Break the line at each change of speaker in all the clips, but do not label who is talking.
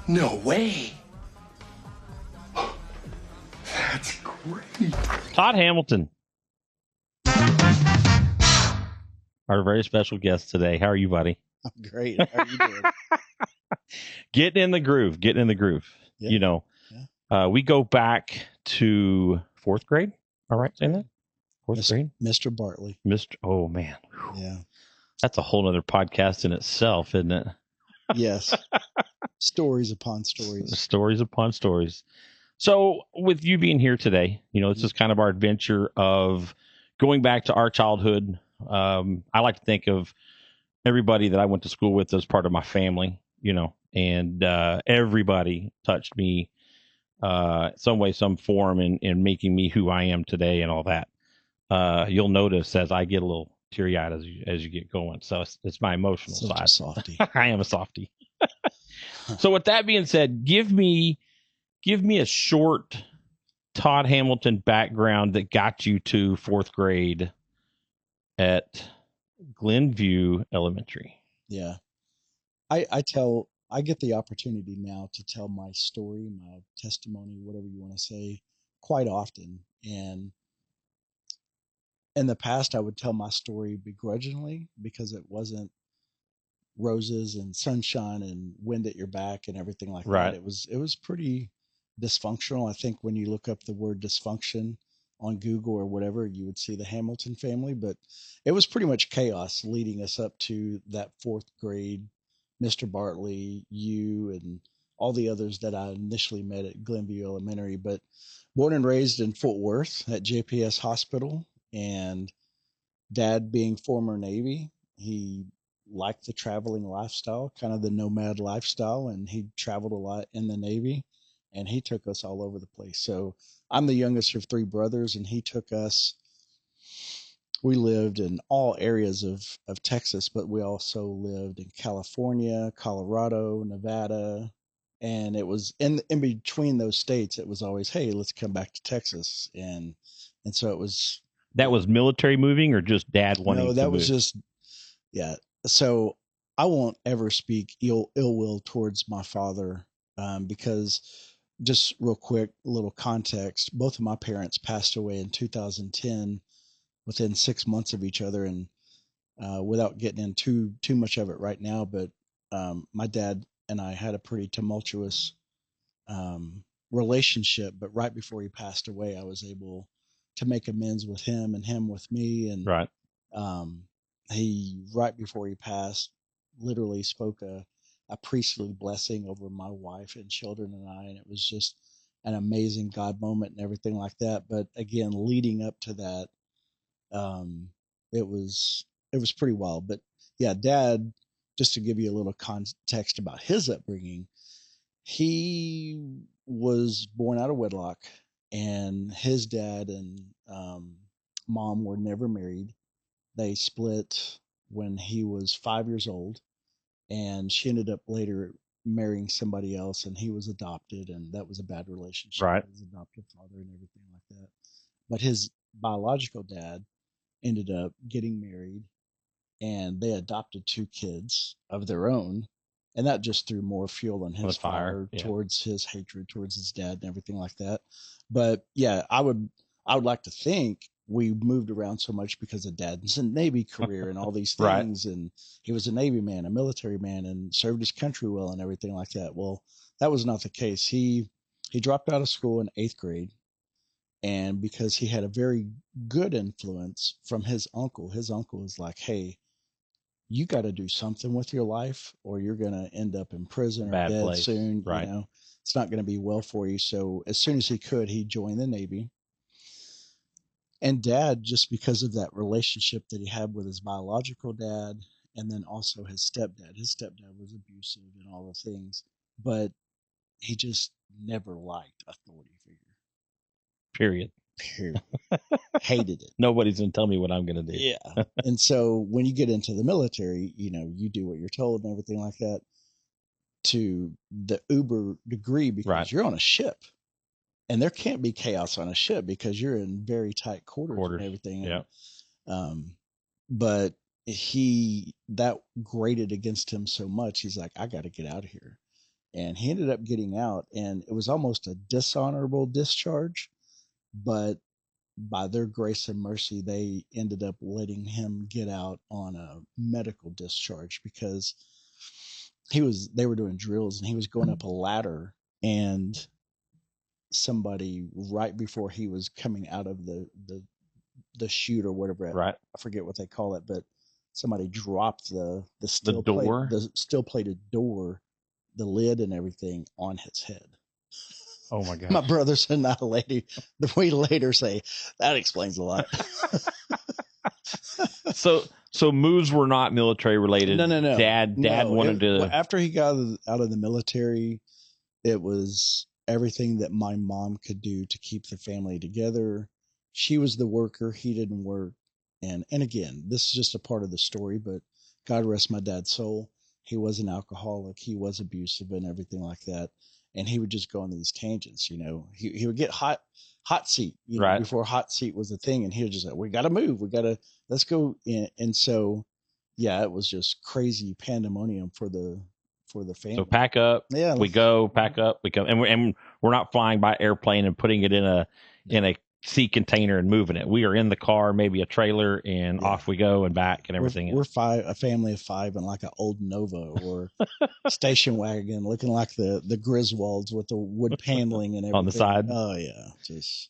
No way. That's great.
Todd Hamilton, our very special guest today. How are you, buddy?
I'm great. How are you doing?
Getting in the groove.
Yeah.
You know, we go back to fourth grade. All right, saying that? Fourth grade?
Mr. Bartley.
Oh, man.
Yeah.
That's a whole other podcast in itself, isn't it?
Yes. Stories upon stories.
Stories upon stories. So with you being here today, this is kind of our adventure of going back to our childhood. I like to think of everybody that I went to school with as part of my family, and everybody touched me some way, some form in making me who I am today and all that. You'll notice as I get a little teary-eyed as you get going. So it's my emotional side.
A softie.
I am a softie. So with that being said, give me a short Todd Hamilton background that got you to fourth grade at Glenview Elementary.
Yeah. I get the opportunity now to tell my story, my testimony, whatever you want to say, quite often. And in the past, I would tell my story begrudgingly because it wasn't roses and sunshine and wind at your back and everything like
Right.
that. It was pretty dysfunctional. I think when you look up the word dysfunction on Google or whatever, you would see the Hamilton family, but it was pretty much chaos leading us up to that fourth grade. Mr. Bartley, you, and all the others that I initially met at Glenview Elementary, but born and raised in Fort Worth at JPS Hospital, and Dad being former Navy, he liked the traveling lifestyle, kind of the nomad lifestyle, and he traveled a lot in the Navy, and he took us all over the place. So I'm the youngest of three brothers, and he took us. We lived in all areas of Texas, but we also lived in California, Colorado, Nevada, and it was in between those states. It was always, hey, let's come back to Texas, and so it was.
That was military moving or just Dad wanting to move?
No, that was just, yeah. So I won't ever speak ill will towards my father, because just real quick, little context. Both of my parents passed away in 2010 within 6 months of each other. And without getting into too much of it right now, but my dad and I had a pretty tumultuous relationship. But right before he passed away, I was able to make amends with him and him with me. And
right.
He, right before he passed, literally spoke a priestly blessing over my wife and children and I, and it was just an amazing God moment and everything like that. But again, leading up to that, it was pretty wild. But yeah, Dad, just to give you a little context about his upbringing, he was born out of wedlock, and his dad and mom were never married. They split when he was 5 years old, and she ended up later marrying somebody else, and he was adopted, and that was a bad relationship.
Right.
His adoptive father and everything like that. But his biological dad ended up getting married, and they adopted two kids of their own, and that just threw more fuel on his fire towards his hatred towards his dad and everything like that. But yeah, I would like to think we moved around so much because of Dad's Navy career and all these things. Right. And he was a Navy man, a military man, and served his country well and everything like that. Well, that was not the case. He dropped out of school in 8th grade. And because he had a very good influence from his uncle was like, hey, you got to do something with your life or you're going to end up in prison or dead soon. Right. It's not going to be well for you. So as soon as he could, he joined the Navy. And Dad, just because of that relationship that he had with his biological dad, and then also his stepdad was abusive and all the things, but he just never liked authority figure.
Period.
Hated it.
Nobody's going to tell me what I'm going to do.
Yeah. And so when you get into the military, you do what you're told and everything like that to the uber degree, because you're on a ship. And there can't be chaos on a ship because you're in very tight quarters. And everything.
Yeah.
But that grated against him so much. He's like, I got to get out of here. and he ended up getting out, and it was almost a dishonorable discharge, but by their grace and mercy, they ended up letting him get out on a medical discharge because they were doing drills and he was going up a ladder, and somebody right before he was coming out of the chute or whatever,
Right.
I forget what they call it, but somebody dropped the
door?
the steel plated door, the lid and everything on his head.
Oh my God.
My brother's not a lady. We later say that explains a lot.
So moves were not military related.
No.
Dad wanted to.
After he got out of the military, it was everything that my mom could do to keep the family together. She was the worker. He didn't work. And again, this is just a part of the story, but God rest my dad's soul. He was an alcoholic. He was abusive and everything like that. And he would just go on these tangents, you know. He would get hot seat, you know,
Right.
before hot seat was a thing. And he was just like, we got to move. Let's go. And so, yeah, it was just crazy pandemonium for the family.
So pack up.
Yeah,
we go. Pack up. We come, and we're not flying by airplane and putting it in a sea container and moving it. We are in the car, maybe a trailer, and off we go and back and everything.
We're a family of 5 in like an old Nova or station wagon, looking like the Griswolds with the wood paneling and everything
on the side.
Oh yeah, just.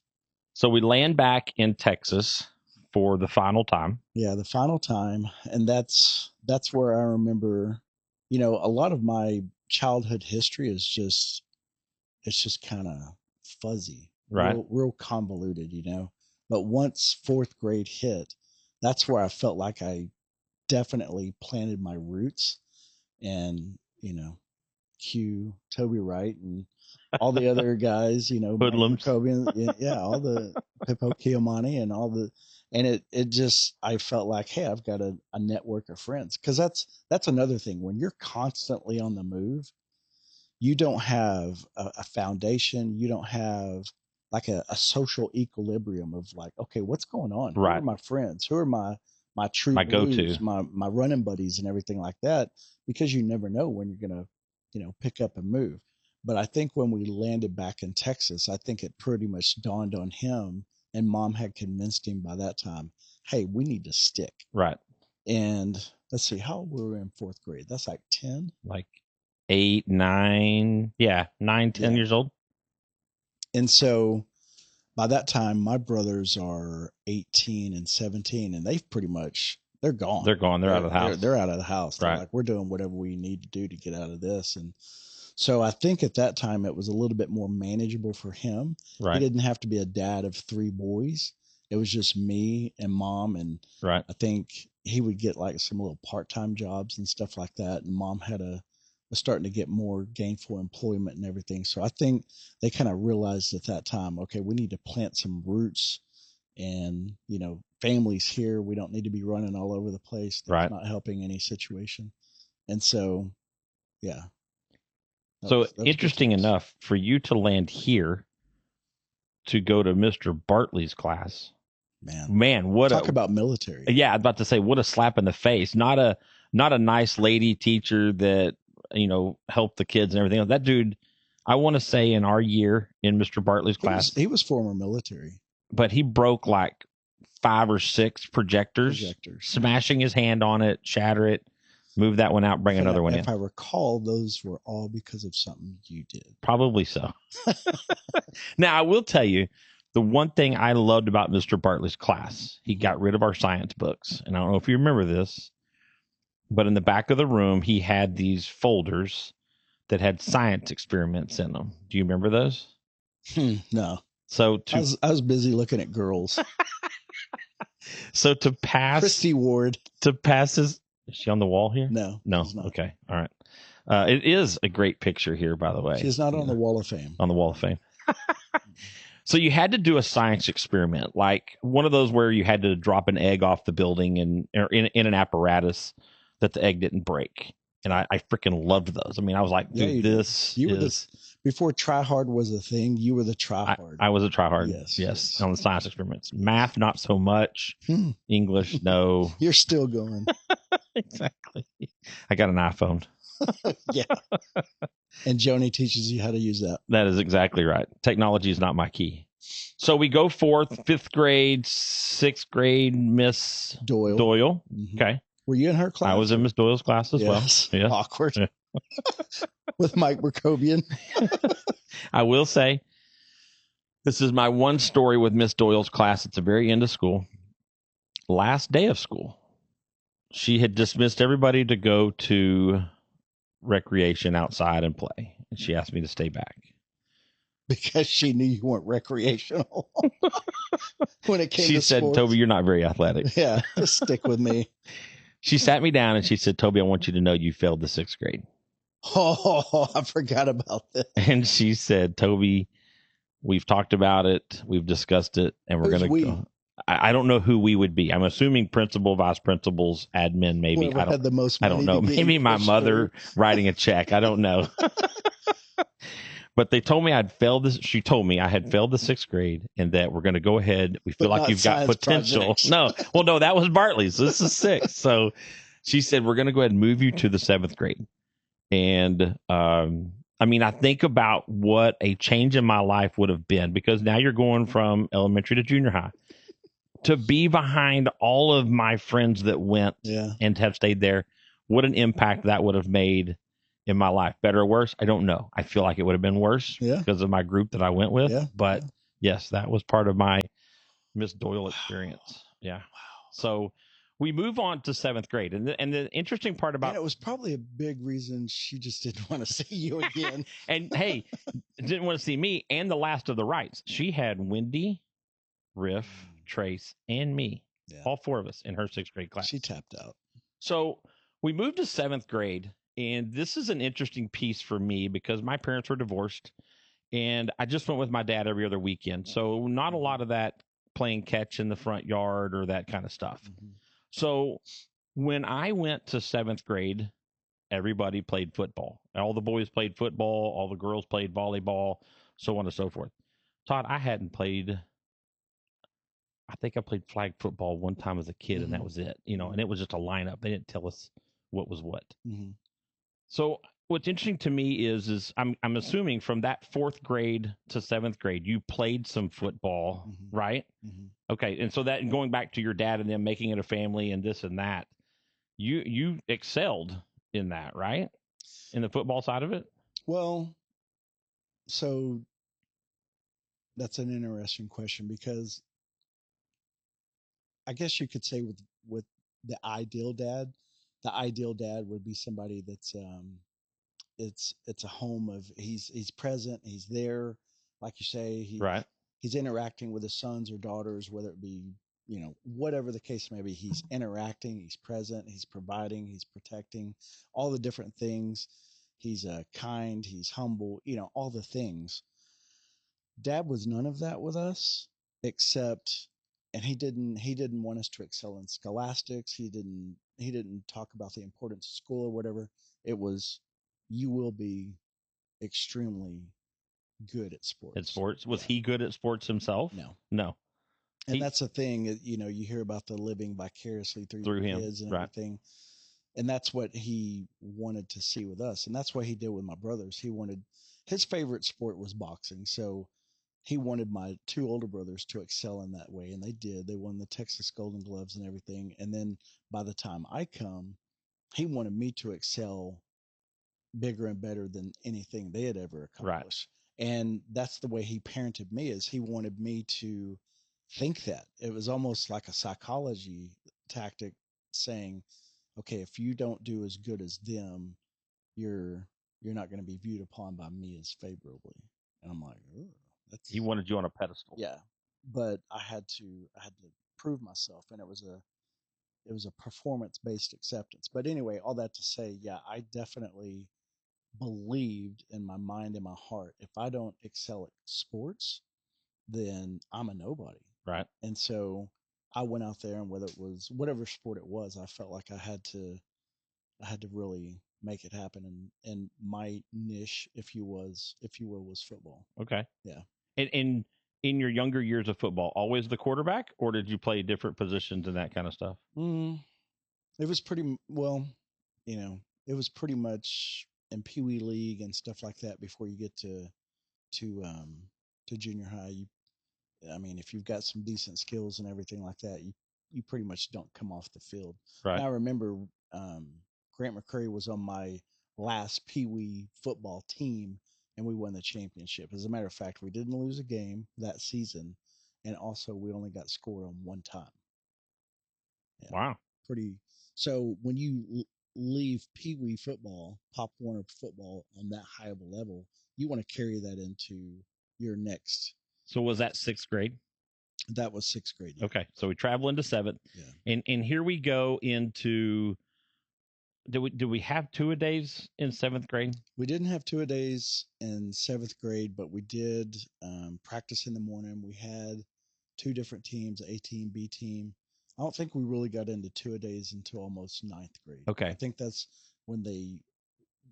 So we land back in Texas for the final time.
Yeah, the final time, and that's where I remember, you know, a lot of my childhood history is just kind of fuzzy,
right?
Real convoluted, you know. But once 4th grade hit, that's where I felt like I definitely planted my roots, and you know, cue Toby Wright and all the other guys, you know,
hoodlums,
yeah, all the Pippo Kiamani and all the, and it just, I felt like, hey, I've got a network of friends, because that's another thing. When you're constantly on the move, you don't have a foundation. You don't have like a social equilibrium of like, okay, what's going on?
Right.
Who are my friends? Who are my true
go-to,
my running buddies and everything like that? Because you never know when you're gonna, you know, pick up and move. But I think when we landed back in Texas, I think it pretty much dawned on him, and Mom had convinced him by that time, hey, we need to stick.
Right.
And let's see, how old were we in 4th grade? That's like 10?
Like 8, 9. Yeah, 9, 10 years old.
And so by that time, my brothers are 18 and 17, and they've pretty much, they're gone.
They're gone. They're out of the house.
They're out of the house.
Right.
They're like, we're doing whatever we need to do to get out of this. And so I think at that time it was a little bit more manageable for him.
Right.
He didn't have to be a dad of 3 boys. It was just me and Mom. And
right.
I think he would get like some little part-time jobs and stuff like that. And Mom was starting to get more gainful employment and everything. So I think they kind of realized at that time, okay, we need to plant some roots, and, you know, families here. We don't need to be running all over the place. That's
right.
not helping any situation. And so, yeah.
So interesting enough, for you to land here to go to Mr. Bartley's class, man, what
talk about military.
Yeah, I was about to say, what a slap in the face. Not a nice lady teacher that, you know, helped the kids and everything. That dude, I want to say in our year in Mr. Bartley's class,
he was former military,
but he broke like 5 or 6 projectors, smashing his hand on it, shatter it, move that one out, bring another one in.
If I recall, those were all because of something you did.
Probably so. Now, I will tell you, the one thing I loved about Mr. Bartley's class, he got rid of our science books. And I don't know if you remember this, but in the back of the room, he had these folders that had science experiments in them. Do you remember those?
No.
So
I was busy looking at girls.
So to pass
Christy Ward,
to pass his, is she on the wall here?
No.
Okay. All right. It is a great picture here, by the way.
She's not on the Wall of Fame.
On the Wall of Fame. So you had to do a science experiment, like one of those where you had to drop an egg off the building and in an apparatus that the egg didn't break. And I freaking loved those. I mean, I was like, dude,
before try hard was a thing, you were the try hard.
I was a try hard. Yes. On the science experiments. Math, not so much. English, no.
You're still going.
Exactly. I got an iPhone.
Yeah. And Joni teaches you how to use that.
That is exactly right. Technology is not my key. So we go forth, 5th grade, 6th grade, Miss Doyle.
Mhm.
Okay.
Were you in her class?
I was in Miss Doyle's class as well.
Yes.
Yeah.
Awkward.
Yeah.
With Mike Berkovian.
I will say, this is my one story with Miss Doyle's class at the very end of school. Last day of school, she had dismissed everybody to go to recreation outside and play. And she asked me to stay back.
Because she knew you weren't recreational. When it came
She
to
said,
sports.
Toby, you're not very athletic.
Yeah, just stick with me.
She sat me down and she said, Toby, I want you to know you failed the 6th grade.
Oh, I forgot about that.
And she said, Toby, we've talked about it. We've discussed it. And we're going to go. I don't know who we would be. I'm assuming principal, vice principals, admin, maybe.
Whoever had the most money
I don't know. Maybe my mother writing a check. I don't know. But they told me I'd failed this. She told me I had failed the 6th grade and that we're going to go ahead. We feel
But
like you've got potential.
projects.
No, well, no, that was Bartley's. So this is 6th. So she said, we're going to go ahead and move you to the 7th grade. And I mean, I think about what a change in my life would have been, because now you're going from elementary to junior high. To be behind all of my friends that went and have stayed there, what an impact that would have made in my life. Better or worse, I don't know. I feel like it would have been worse because of my group that I went with.
Yeah.
But yes, that was part of my Miss Doyle experience. Yeah. Wow. So we move on to 7th grade. And the interesting part about
it was probably a big reason she just didn't want to see you again.
And hey, didn't want to see me and the last of the Wrights. She had Wendy, Riff, Trace, and me. Yeah. All 4 of us in her 6th grade class.
She tapped out.
So we moved to 7th grade. And this is an interesting piece for me because my parents were divorced and I just went with my dad every other weekend. So not a lot of that playing catch in the front yard or that kind of stuff. Mm-hmm. So when I went to 7th grade, everybody played football. All the boys played football. All the girls played volleyball, so on and so forth. Todd, I hadn't played. I think I played flag football one time as a kid, and that was it. You know, and it was just a lineup. They didn't tell us what was what. Mm-hmm. So what's interesting to me is I'm assuming from that 4th grade to 7th grade, you played some football, right? Mm-hmm. Okay, and so that going back to your dad and them making it a family and this and that, you excelled in that, right? In the football side of it?
Well, so that's an interesting question because I guess you could say with the ideal dad would be somebody that's it's a home of he's present, he's there, like you say, he's interacting with his sons or daughters, whether it be, you know, whatever the case may be, he's interacting, he's present, he's providing, he's protecting, all the different things. He's kind, he's humble, you know, all the things. Dad was none of that with us, except, and he didn't want us to excel in scholastics. He didn't talk about the importance of school or whatever. It was, you will be extremely good at sports.
At sports? Was he good at sports himself? No.
And that's the thing, you know, you hear about the living vicariously through him, kids and everything. And that's what he wanted to see with us. And that's what he did with my brothers. His favorite sport was boxing. So he wanted my 2 older brothers to excel in that way. And they did. They won the Texas Golden Gloves and everything. And then by the time I come, he wanted me to excel bigger and better than anything they had ever accomplished. Right. And that's the way he parented me, is he wanted me to think that. It was almost like a psychology tactic saying, okay, if you don't do as good as them, you're not going to be viewed upon by me as favorably. And I'm like,
he wanted you on a pedestal.
Yeah. But I had to prove myself, and it was a performance-based acceptance. But anyway, all that to say, yeah, I definitely believed in my mind and my heart, if I don't excel at sports, then I'm a nobody.
Right.
And so I went out there, and whether it was whatever sport it was, I felt like I had to really make it happen. And my niche, if you will, was football.
Okay.
Yeah.
And in your younger years of football, always the quarterback, or did you play different positions and that kind of stuff?
It was pretty well, you know, it was pretty much in Pee Wee League and stuff like that before you get to junior high. I mean, if you've got some decent skills and everything like that, you pretty much don't come off the field.
Right.
And I remember Grant McCurry was on my last Pee Wee football team, and we won the championship. As a matter of fact, we didn't lose a game that season, and also we only got scored on one time. Yeah.
Wow.
Pretty. So when you leave Pee Wee football, Pop Warner football on that high of a level, you want to carry that into your next.
So was that 6th grade?
That was 6th grade.
Yeah. Okay. So we travel into 7th.
Yeah.
And here we go into, do we have 2-a-days in 7th grade?
We didn't have 2-a-days in 7th grade, but we did practice in the morning. We had 2 different teams, A team, B team. I don't think we really got into 2-a-days until almost 9th grade.
Okay.
I think that's when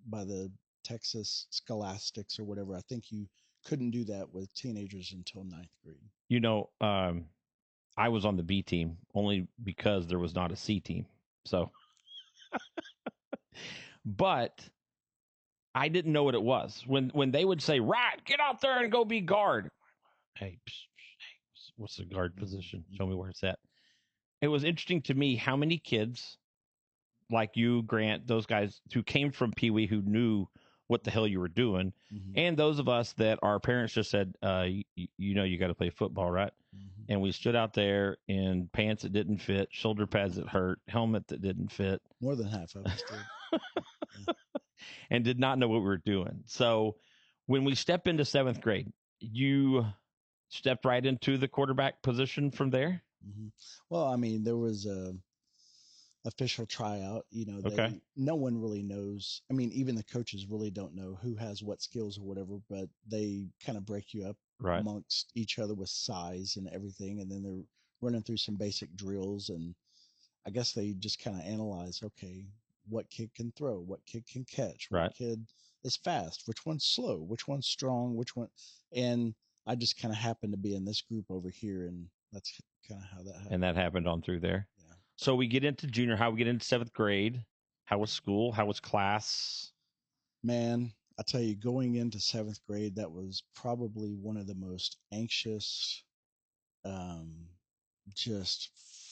by the Texas Scholastics or whatever, I think you couldn't do that with teenagers until 9th grade.
You know, I was on the B team only because there was not a C team. So, but I didn't know what it was when they would say, "Right, get out there and go be guard." Hey, what's the guard position? Show me where it's at. It was interesting to me how many kids like you, Grant, those guys who came from Pee Wee who knew what the hell you were doing, and those of us that our parents just said, you know, you got to play football, right? And we stood out there in pants that didn't fit, shoulder pads that hurt, helmet that didn't fit.
More than half of us did.
Yeah. And did not know what we were doing. So when we step into 7th grade, you stepped right into the quarterback position from there?
Well, I mean, there was a official tryout. You know, no one really knows. I mean, even the coaches really don't know who has what skills or whatever, but they kind of break you up amongst each other with size and everything. And then they're running through some basic drills. And I guess they just kind of analyze, okay, what kid can throw, what kid can catch, what kid is fast, which one's slow, which one's strong, which one. And I just kind of happened to be in this group over here. And that's kind of how that happened.
And that happened on through there.
Yeah.
So we get into junior high, we get into 7th grade. How was school? How was class?
Man, I tell you, going into 7th grade, that was probably one of the most anxious, just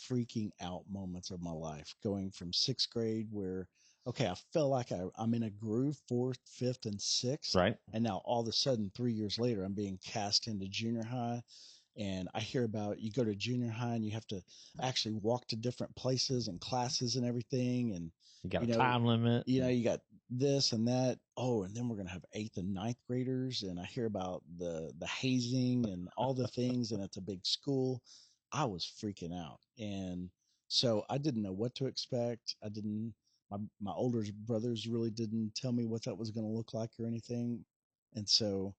freaking out moments of my life. Going from 6th grade where, okay, I felt like I'm in a groove, 4th, 5th, and 6th.
Right.
And now all of a sudden, 3 years later, I'm being cast into junior high. And I hear about you go to junior high and you have to actually walk to different places and classes and everything. And
you got a time limit.
You know, you got this and that. Oh, and then we're going to have 8th and 9th graders. And I hear about the hazing and all the things. And it's a big school. I was freaking out. And so I didn't know what to expect. My older brothers really didn't tell me what that was going to look like or anything. And so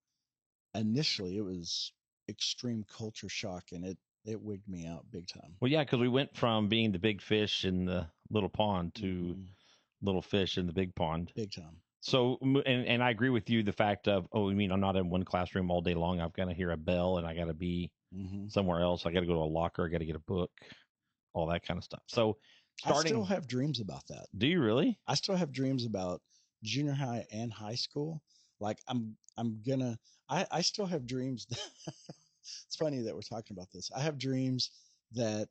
initially it was extreme culture shock, and it wigged me out big time.
Well, yeah, because we went from being the big fish in the little pond to little fish in the big pond.
Big time.
So, and I agree with you, the fact of, oh, I mean, I'm not in one classroom all day long. I've got to hear a bell and I got to be somewhere else. I got to go to a locker. I got to get a book, all that kind of stuff. So
I still have dreams about that.
Do you really?
I still have dreams about junior high and high school. Like I still have dreams. It's funny that we're talking about this. I have dreams that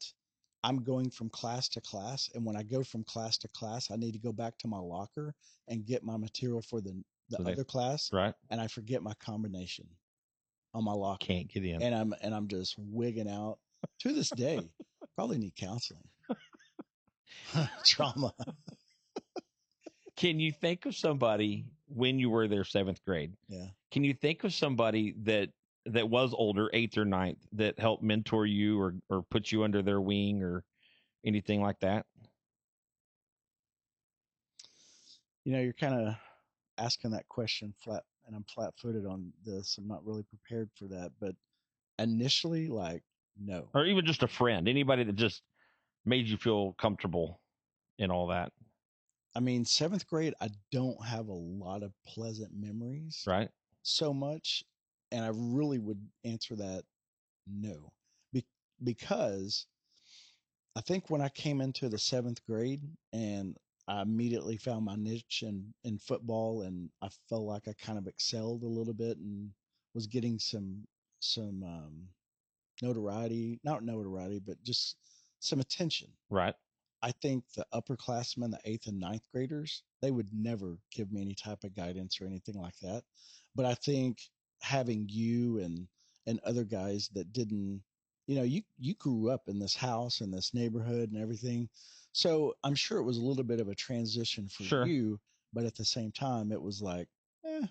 I'm going from class to class. And when I go from class to class, I need to go back to my locker and get my material for the other class.
Right.
And I forget my combination on my locker.
Can't get in.
And I'm just wigging out to this day. Probably need counseling. Trauma.
Can you think of somebody when you were there 7th grade?
Yeah.
Can you think of somebody that was older, 8th or 9th, that helped mentor you or put you under their wing or anything like that?
You know, you're kind of asking that question flat, and I'm flat-footed on this. I'm not really prepared for that, but initially, like, no.
Or even just a friend, anybody that just made you feel comfortable in all that.
I mean, 7th grade, I don't have a lot of pleasant memories.
Right.
So much. And I really would answer that no. Because I think when I came into the 7th grade and I immediately found my niche in football, and I felt like I kind of excelled a little bit and was getting some notoriety, not notoriety, but just some attention.
Right.
I think the upperclassmen, the eighth and ninth graders, they would never give me any type of guidance or anything like that. But I think having you and other guys that didn't, you grew up in this house and this neighborhood and everything. So I'm sure it was a little bit of a transition for
Sure.
you, but at the same time, it was like, eh,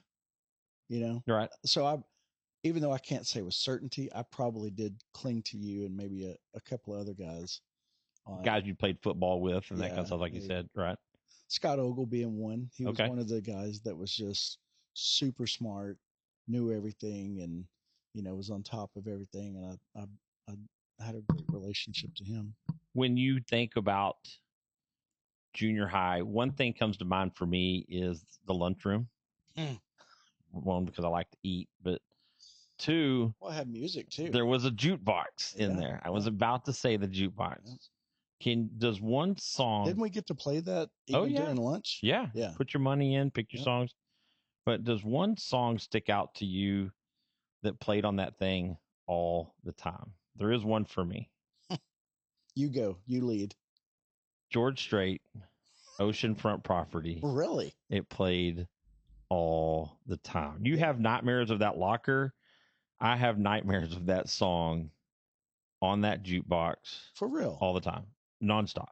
you know.
Right.
So even though I can't say with certainty, I probably did cling to you and maybe a couple of other guys.
Guys you played football with and that kind of
Yeah,
stuff, like you said, right?
Scott Ogle being one. He was
Okay.
one of the guys that was just super smart, knew everything, and was on top of everything. And I had a great relationship to him.
When you think about junior high, one thing comes to mind for me is the lunchroom. One, because I like to eat, but two,
Well, I had music too.
there was a jukebox in
Yeah,
there. I was about to say the jukebox. Does one song?
Didn't we get to play that even during lunch?
Yeah.
Yeah.
Put your money in, pick your songs. But does one song stick out to you that played on that thing all the time? There is one for me.
You go. You lead.
George Strait, Oceanfront Property.
Really?
It played all the time. You have nightmares of that locker. I have nightmares of that song on that jukebox.
For real?
All the time. Nonstop.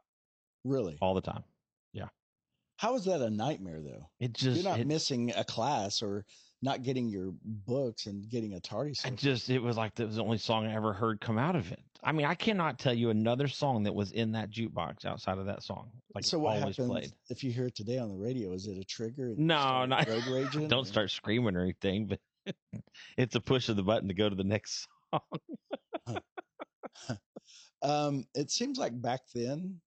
Really?
All the time. Yeah.
How is that a nightmare though? You're not missing a class or not getting your books and getting a tardy session.
It was like that was the only song I ever heard come out of it. I mean, I cannot tell you another song that was in that jukebox outside of that song. Like,
so what happens
played.
If you hear it today on the radio? Is it a trigger? And
no, not
road raging.
Don't start screaming or anything, but it's a push of the button to go to the next
song. It seems like back then,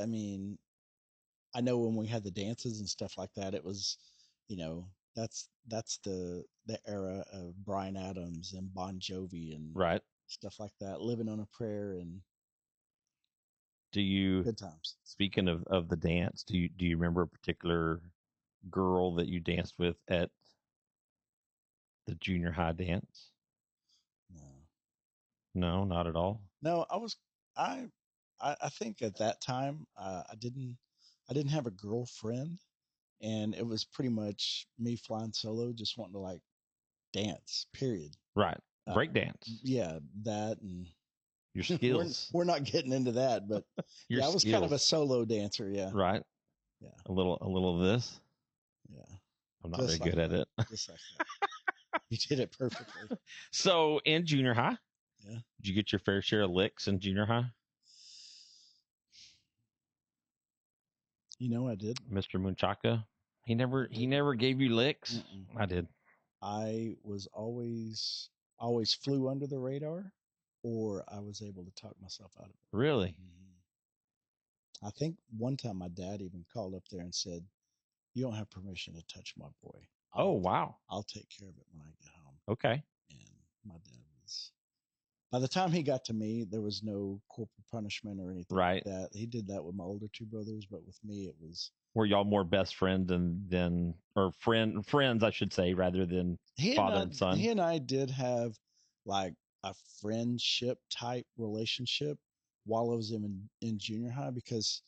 I mean, I know when we had the dances and stuff like that, it was, that's the era of Bryan Adams and Bon Jovi and
right
stuff like that. Living on a Prayer and
good
times.
Speaking of the dance, do you remember a particular girl that you danced with at the junior high dance? No, not at all.
No, I think at that time I didn't have a girlfriend, and it was pretty much me flying solo, just wanting to like dance. Period.
Right. Break dance.
Yeah, that and
your skills.
we're not getting into that, but I was kind of a solo dancer. Yeah.
Right.
Yeah.
A little of this.
Yeah.
I'm not very good at it.
Just like that. You did it perfectly.
So in junior high,
yeah,
did you get your fair share of licks in junior high?
I did.
Mr. Munchaka, he never gave you licks. Mm-mm. I did.
I was always flew under the radar, or I was able to talk myself out of it.
Really?
I think one time my dad even called up there and said, "You don't have permission to touch my boy."
Wow.
I'll take care of it when I get home.
Okay.
And my dad was, by the time he got to me, there was no corporal punishment or anything like that. He did that with my older two brothers, but with me, it was.
Were y'all more best friends or friends, I should say, rather than father and son?
He and I did have like a friendship type relationship while I was in junior high, because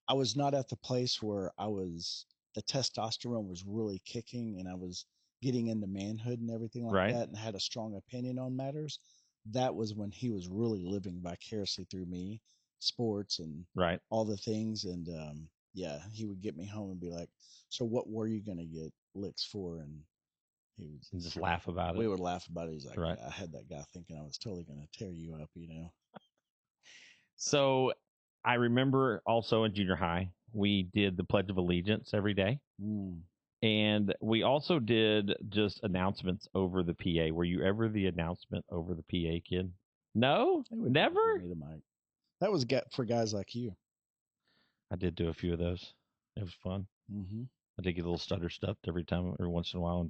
I was not at the place where the testosterone was really kicking and I was getting into manhood and everything like that and had a strong opinion on matters. That was when he was really living vicariously through me, sports and all the things. And he would get me home and be like, "So what were you going to get licks for?" And he would
just laugh about it.
We would laugh about it. He's like, "Yeah, I had that guy thinking I was totally going to tear you up,
So I remember also in junior high, we did the Pledge of Allegiance every day. And we also did just announcements over the PA. Were you ever the announcement over the PA kid? No? Never?
That was for guys like you.
I did do a few of those. It was fun.
Mm-hmm.
I did get a little stutter stuffed every once in a while,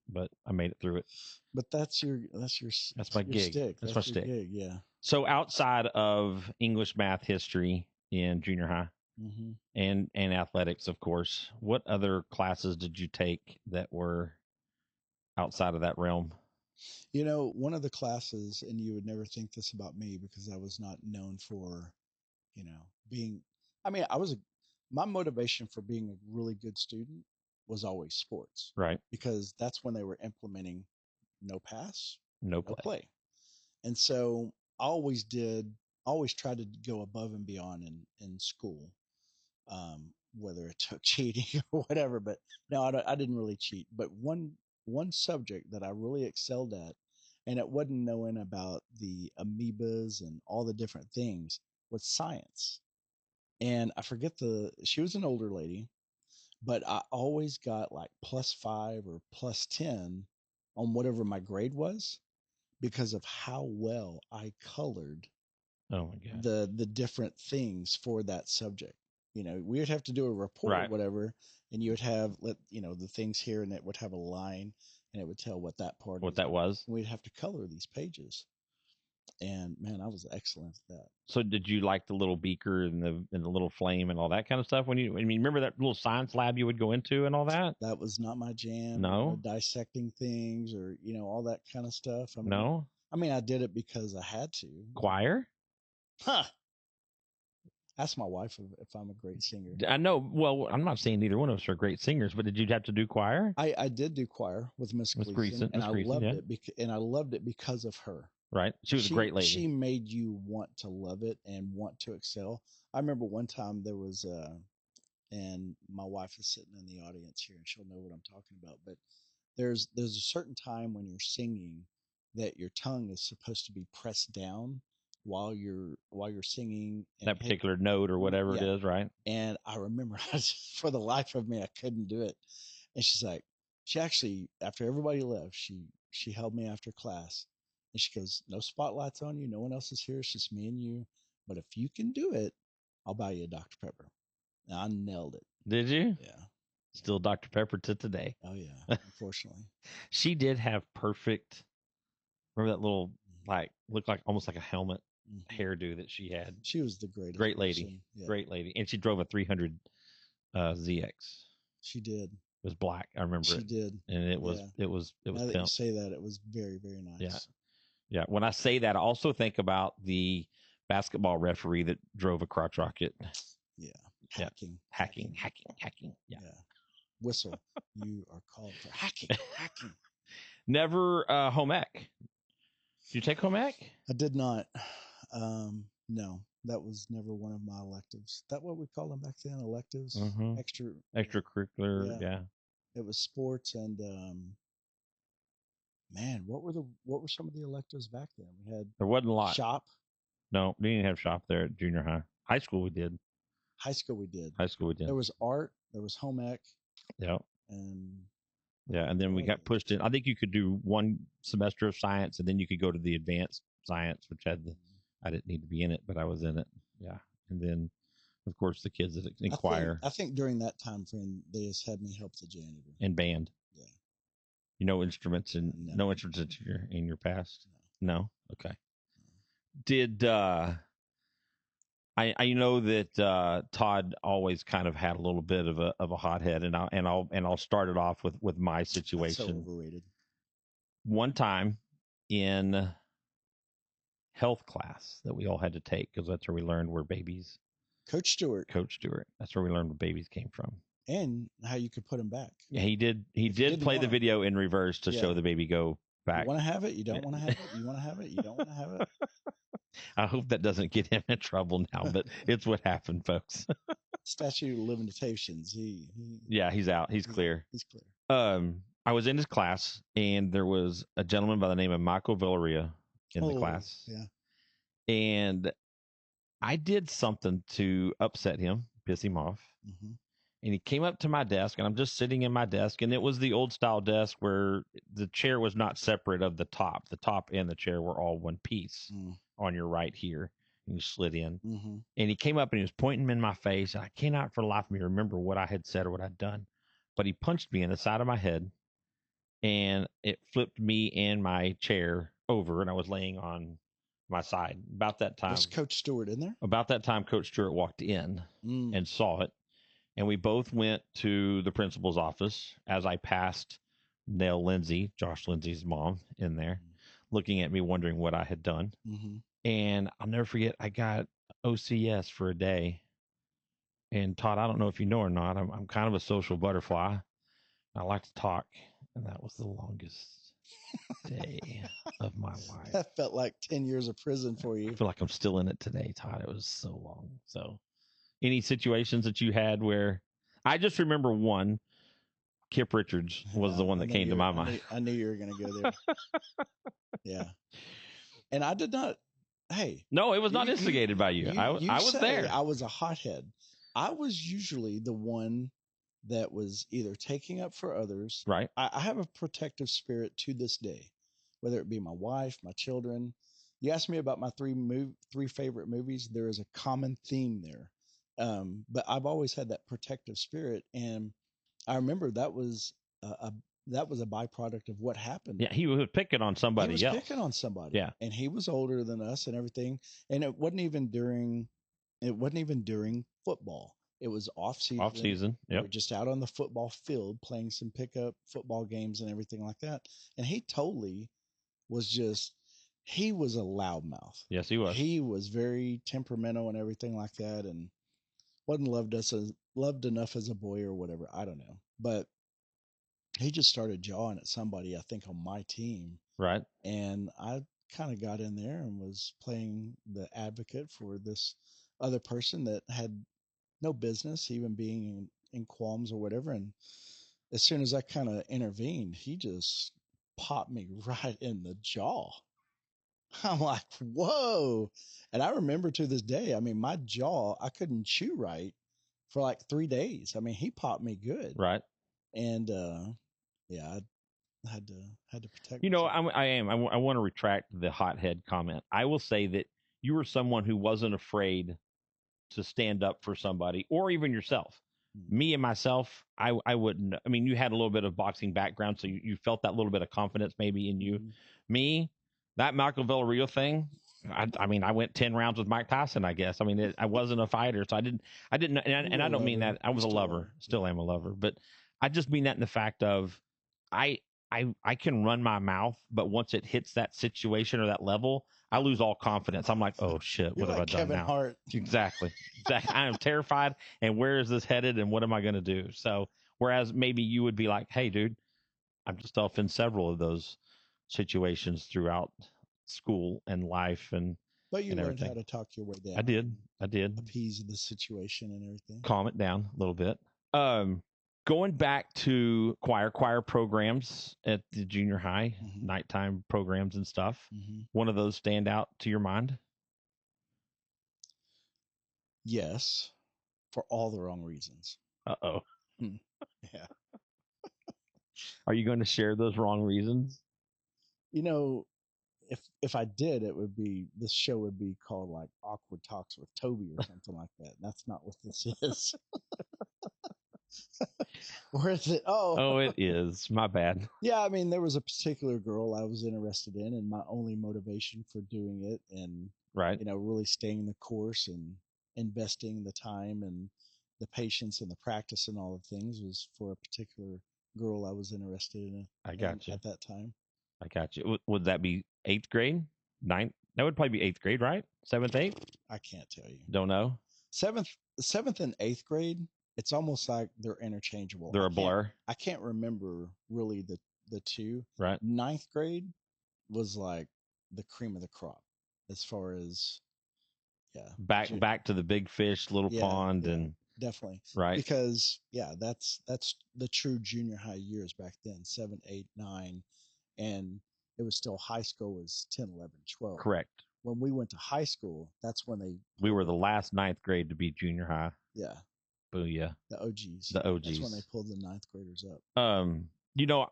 but I made it through it.
But that's my
gig.
That's
my stick.
Gig, yeah.
So outside of English, math, history in junior high, and athletics, of course. What other classes did you take that were outside of that realm?
You know, one of the classes, and you would never think this about me because I was not known for, being, I mean, my motivation for being a really good student was always sports
Right.
because that's when they were implementing no pass,
No
no
play.
play. And so always tried to go above and beyond in school, whether it took cheating or whatever. But no, I didn't really cheat. But one subject that I really excelled at, and it wasn't knowing about the amoebas and all the different things, was science. And I forget she was an older lady, but I always got like +5 or +10 on whatever my grade was because of how well I colored
Oh my god.
the different things for that subject. We would have to do a report or
Right.
whatever, and you would have the things here, and it would have a line, and it would tell what that part
What
is.
that was.
We'd have to color these pages, and man, I was excellent at that.
So did you like the little beaker and the little flame and all that kind of stuff? Remember that little science lab you would go into and all that?
That was not my jam.
No?
Dissecting things or all that kind of stuff.
No?
I did it because I had to.
Choir?
Huh. Ask my wife if I'm a great singer.
I know. Well, I'm not saying neither one of us are great singers, but did you have to do choir?
I did do choir with Miss
Miss
Gleason,
Greason,
and
Miss
I
Greason,
loved
yeah.
it. And I loved it because of her.
Right. She was a great lady.
She made you want to love it and want to excel. I remember one time there was and my wife is sitting in the audience here, and she'll know what I'm talking about. But there's a certain time when you're singing that your tongue is supposed to be pressed down while you're singing
that particular note or whatever it
Yeah.
is, right?
And I remember for the life of me, I couldn't do it. And she's like, she actually, after everybody left, she held me after class, and she goes, "No spotlights on you. No one else is here. It's just me and you. But if you can do it, I'll buy you a Dr. Pepper." And I nailed it.
Did you?
Yeah.
Still Dr. Pepper to today.
Oh yeah. Unfortunately.
She did have perfect. Remember that little looked like almost like a helmet hairdo that she had.
She was the greatest.
Great lady.
Yeah.
Great lady. And she drove a 300 ZX.
She did.
It was black. I remember
She
it.
did.
And it was
Now that you
pimp.
say that, it was very, very nice.
Yeah. Yeah. When I say that, I also think about the basketball referee that drove a crotch rocket.
Yeah.
Hacking. Yeah.
Whistle. You are called for hacking.
Never home ec. Did you take home ec?
I did not. No, that was never one of my electives. Is that what we call them back then? Electives?
Extracurricular. Yeah.
It was sports and man, what were some of the electives back then? We had
There wasn't a lot.
Shop.
No, we didn't have shop there at junior high. High school we did.
High school we did.
There
was art. There was home ec.
Yeah.
And
then we got pushed in. I think you could do one semester of science, and then you could go to the advanced science, which had I didn't need to be in it, but I was in it. Yeah. And then, of course, the kids that inquire.
I think during that time frame, they just had me help the janitor.
And band.
Yeah.
No instruments no instruments in your past? No? Okay. Did I know that Todd always kind of had a little bit of a hothead, and I'll start it off with my situation.
That's so overrated.
One time in health class that we all had to take, because that's where we learned where babies.
Coach Stewart.
That's where we learned where babies came from,
and how you could put them back.
Yeah, he did. He did play the video in reverse to show the baby go back.
You want to have it? You don't want to have it? You want to have it? You don't want to have it?
I hope that doesn't get him in trouble now, but it's what happened, folks.
Statute of limitations.
Yeah, he's out. He's clear.
He's clear.
I was in his class, and there was a gentleman by the name of Michael Villaria in the class.
Yeah.
And I did something to upset him, piss him off.
Mm-hmm.
And he came up to my desk, and I'm just sitting in my desk, and it was the old style desk where the chair was not separate of the top. The top and the chair were all one piece on your right here, and you slid in.
Mm-hmm.
And he came up and he was pointing in my face. And I cannot for the life of me remember what I had said or what I'd done, but he punched me in the side of my head, and it flipped me and my chair over, and I was laying on my side. About that time,
Was Coach Stewart in there?
Coach Stewart walked in
Mm.
and saw it. And we both went to the principal's office as I passed Nell Lindsay, Josh Lindsay's mom, in there, looking at me, wondering what I had done.
Mm-hmm.
And I'll never forget, I got OCS for a day. And Todd, I don't know if you know or not, I'm kind of a social butterfly. I like to talk. And that was the longest day of my life.
That felt like 10 years of prison for
I
you.
feel like I'm still in it today, Todd. It was so long. So, any situations that you had where I just remember one, Kip Richards was the one that came to my mind.
I knew you were going to go there. Yeah. And I did not. Hey.
No, it was not instigated by you. I was there.
I was a hothead. I was usually the one that was either taking up for others.
Right.
I have a protective spirit to this day, whether it be my wife, my children. You asked me about my three favorite movies. There is a common theme there. But I've always had that protective spirit, and I remember that was a byproduct of what happened.
Yeah, he was picking on somebody else.
Picking on somebody.
Yeah,
and he was older than us and everything. And it wasn't even during football. It was off season.
Off season. Yep.
We were just out on the football field playing some pickup football games and everything like that. And he totally was just. He was a loudmouth.
Yes, he was.
He was very temperamental and everything like that, and wasn't loved enough as a boy or whatever. I don't know, but he just started jawing at somebody, I think, on my team.
Right.
And I kind of got in there and was playing the advocate for this other person that had no business even being in qualms or whatever. And as soon as I kind of intervened, he just popped me right in the jaw. I'm like, whoa. And I remember to this day, I mean, my jaw, I couldn't chew right for like 3 days. I mean, he popped me good.
Right.
And yeah, I had to protect
You know,
myself.
I want to retract the hothead comment. I will say that you were someone who wasn't afraid to stand up for somebody or even yourself. Me and myself, I wouldn't. I mean, you had a little bit of boxing background, so you felt that little bit of confidence maybe in you. Me, that Michael Villarreal thing, I mean, I went 10 rounds with Mike Tyson, I guess. I mean, I wasn't a fighter, so I didn't, and I don't mean that. I was a lover, still am a lover, but I just mean that in the fact of I can run my mouth, but once it hits that situation or that level, I lose all confidence. I'm like, oh shit, what have I done
Kevin
now?
Hart.
Exactly. I am terrified, and where is this headed, and what am I going to do? So, whereas maybe you would be like, hey, dude, I'm just off in several of those situations throughout school and life
But you
and
learned
everything.
how to talk your way down.
I did
Appease the situation and everything.
calm it down a little bit. Going back to choir programs at the junior high, nighttime programs and stuff. One of those stand out to your mind?
Yes, for all the wrong reasons.
Uh-oh.
Yeah.
Are you going to share those wrong reasons?
You know, if I did, this show would be called like Awkward Talks with Toby or something like that. That's not what this is. Or is it?
Oh, it is. My bad.
Yeah, I mean, there was a particular girl I was interested in, and my only motivation for doing it and
right,
really staying the course and investing the time and the patience and the practice and all the things was for a particular girl I was interested in.
I got you
at that time.
I got you. Would that be 8th grade? 9th? That would probably be 8th grade, right? 7th, 8th?
I can't tell you.
Don't know.
7th and 8th grade, it's almost like they're interchangeable.
They're a blur.
I can't remember really the two.
Right.
9th grade was like the cream of the crop as far as
back to the big fish, little pond, and
definitely
right,
because that's the true junior high years back then, 7, 8, 9, and it was still high school was 10, 11, 12.
Correct.
When we went to high school, that's when
we were the last 9th grade to be junior high.
Yeah.
Booyah.
The OGs.
The OGs.
That's when they pulled the 9th graders up.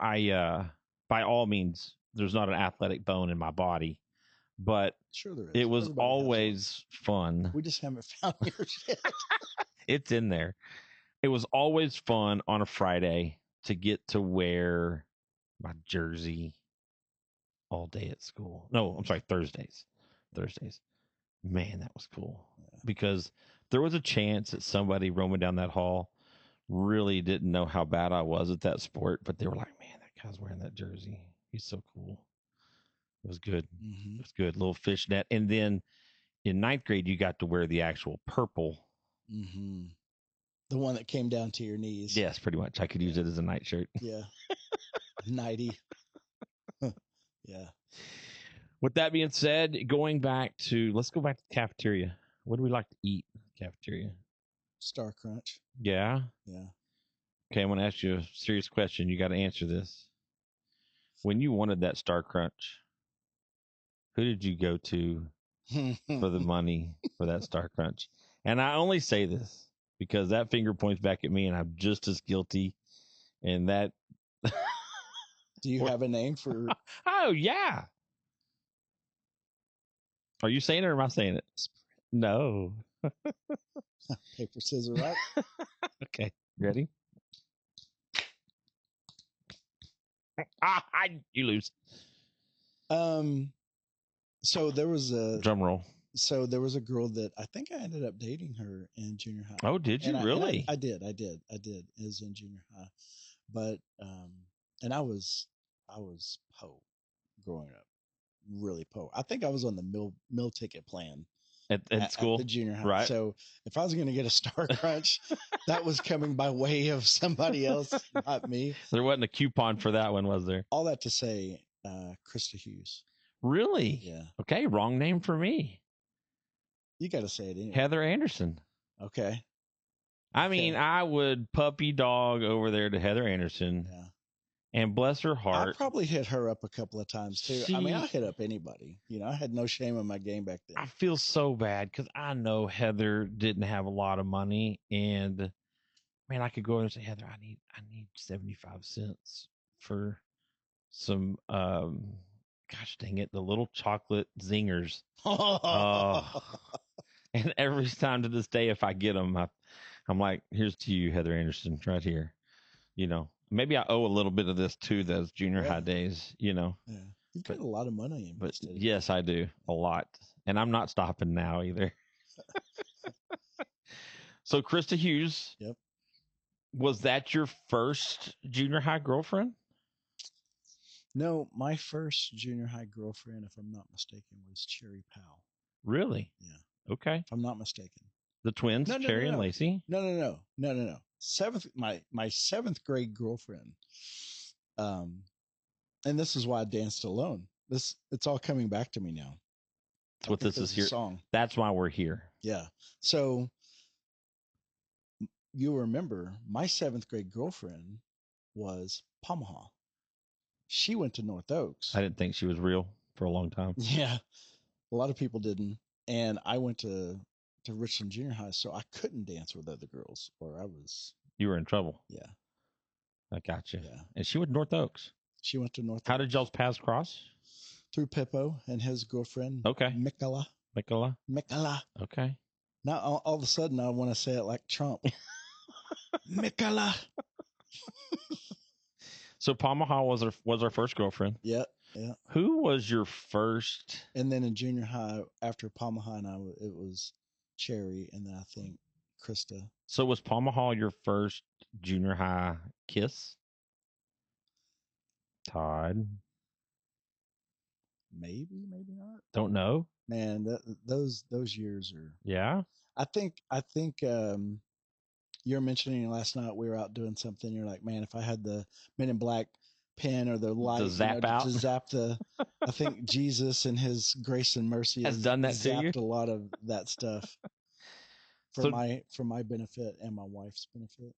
I by all means, there's not an athletic bone in my body, but
sure there is.
It was always fun.
We just haven't found yours yet.
It's in there. It was always fun on a Friday to get to wear my jersey all day at school. No, I'm sorry, Thursdays. Thursdays. Man, that was cool.
Yeah.
Because there was a chance that somebody roaming down that hall really didn't know how bad I was at that sport, but they were like, man, that guy's wearing that jersey. He's so cool. It was good.
Mm-hmm.
It was good. Little fishnet. And then in ninth grade, you got to wear the actual purple.
Mm-hmm. The one that came down to your knees.
Yes, pretty much. I could use it as a nightshirt.
Yeah. Nighty. Yeah.
With that being said, let's go back to the cafeteria. What do we like to eat in the cafeteria?
Star Crunch.
Yeah.
Yeah.
Okay, I'm going to ask you a serious question. You got to answer this. When you wanted that Star Crunch, who did you go to for the money for that Star Crunch? And I only say this because that finger points back at me and I'm just as guilty. And that.
Do you have a name for?
Oh, yeah. Are you saying it or am I saying it? No.
Paper, scissors, rock.
Okay. Ready? You lose.
So there was a
Drum roll.
So there was a girl that I think I ended up dating her in junior high.
Oh, did you really?
I did. It was in junior high, but and I was po growing up, really po. I think I was on the meal ticket plan
At school,
at the junior high.
right?
So if I was going to get a Star Crunch, that was coming by way of somebody else, not me.
There wasn't a coupon for that one, was there?
All that to say, Krista Hughes.
Really?
Yeah.
Okay, wrong name for me.
You got to say it anyway.
Heather Anderson.
Okay.
I mean, I would puppy dog over there to Heather Anderson.
Yeah.
And bless her heart.
I probably hit her up a couple of times too. I mean, I hit up anybody. I had no shame in my game back then.
I feel so bad because I know Heather didn't have a lot of money, and man, I could go and say, Heather, I need 75 cents for some gosh dang it, the little chocolate zingers. And every time to this day, if I get them, I'm like, here's to you, Heather Anderson, right here. Maybe I owe a little bit of this to those junior high days,
Yeah. You've got a lot of money invested.
But yes, I do. A lot. And I'm not stopping now either. So Krista Hughes.
Yep.
Was that your first junior high girlfriend?
No, my first junior high girlfriend, if I'm not mistaken, was Cherry Powell.
Really?
Yeah.
Okay.
If I'm not mistaken.
The twins, Cherry and Lacey?
No. My seventh grade girlfriend. And this is why I danced alone. It's all coming back to me now.
That's what this is here.
Song.
That's why we're here.
Yeah. So you remember my seventh grade girlfriend was Pamaha. She went to North Oaks.
I didn't think she was real for a long time.
Yeah. A lot of people didn't. And I went to Richland Junior High, so I couldn't dance with other girls, or I was.
You were in trouble.
Yeah.
I got you.
Yeah.
And she went to North Oaks.
She went to North Oaks.
How did y'all's paths cross?
Through Pippo and his girlfriend.
Okay.
Mikala.
Okay.
Now all of a sudden I want to say it like Trump. Mikala.
So Pamaha was our first girlfriend.
Yeah.
Who was your first?
And then in junior high, after Pamaha and it was Cherry, and then I think Krista.
So was Pamaha your first junior high kiss? Todd?
Maybe not.
Don't know.
Man, those years are.
Yeah.
I think you were mentioning last night we were out doing something. You're like, man, if I had the Men in Black pen or the light
to zap out,
to zap the. I think Jesus and His grace and mercy
has done that to you.
Zapped a lot of that stuff for my benefit and my wife's benefit.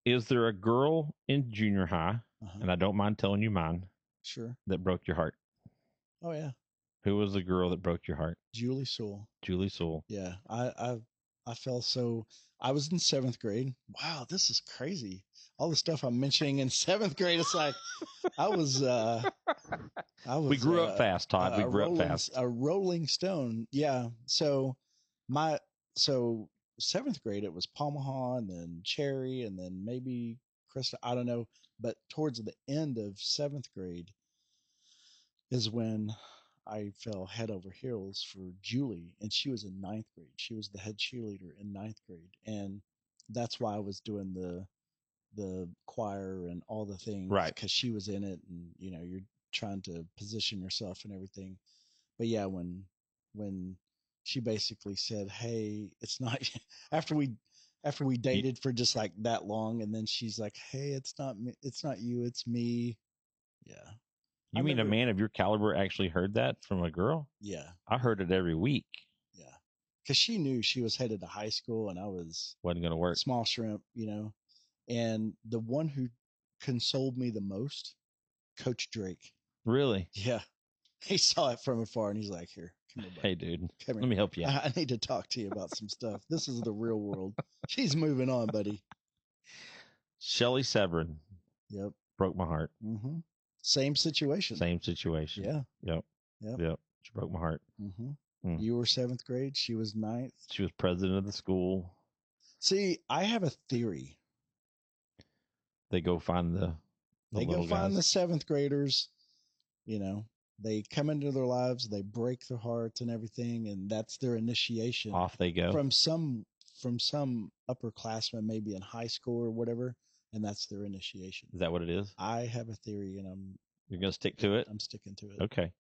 Is there a girl in junior high, and I don't mind telling you mine,
sure,
that broke your heart?
Oh yeah.
Who was the girl that broke your heart?
Julie Sewell.
Yeah,
I felt so. I was in seventh grade. Wow, this is crazy. All the stuff I'm mentioning in seventh grade. It's like I was.
We grew up fast, Todd. We grew up fast.
A rolling stone. Yeah. So seventh grade it was Pamaha, and then Cherry, and then maybe Krista. I don't know. But towards the end of seventh grade is when I fell head over heels for Julie, and she was in ninth grade. She was the head cheerleader in ninth grade, and that's why I was doing the choir and all the things
Right.
because she was in it, and you're trying to position yourself and everything. But yeah, when she basically said, "Hey, it's not," after we dated for just like that long, and then she's like, "Hey, it's not me, it's not you, it's me." Yeah, I
You mean a
remember.
man of your caliber actually heard that from a girl?
Yeah,
I heard it every week.
yeah, because she knew she was headed to high school, and I was
Wasn't going to work.
small shrimp. And the one who consoled me the most, Coach Drake.
Really?
Yeah, he saw it from afar, and he's like, "Here, come here,
Hey,
buddy.
dude,
Come
let
here.
me help you out.
I need to talk to you about some stuff. This is the real world. She's moving on, buddy."
Shelly Severin
Yep.
broke my heart.
Mm-hmm. Same situation.
Same situation.
Yeah.
Yep.
Yep.
Yep. She broke my heart.
Mm-hmm.
Mm.
You were seventh grade. She was ninth.
She was president of the school.
See, I have a theory.
They go find the
They go
little
find
guys.
the seventh graders. They come into their lives, they break their hearts and everything, and that's their initiation.
Off they go.
From some upperclassmen, maybe in high school or whatever, and that's their initiation.
Is that what it is?
I have a theory, and
You're going to stick to it?
I'm sticking to it.
Okay.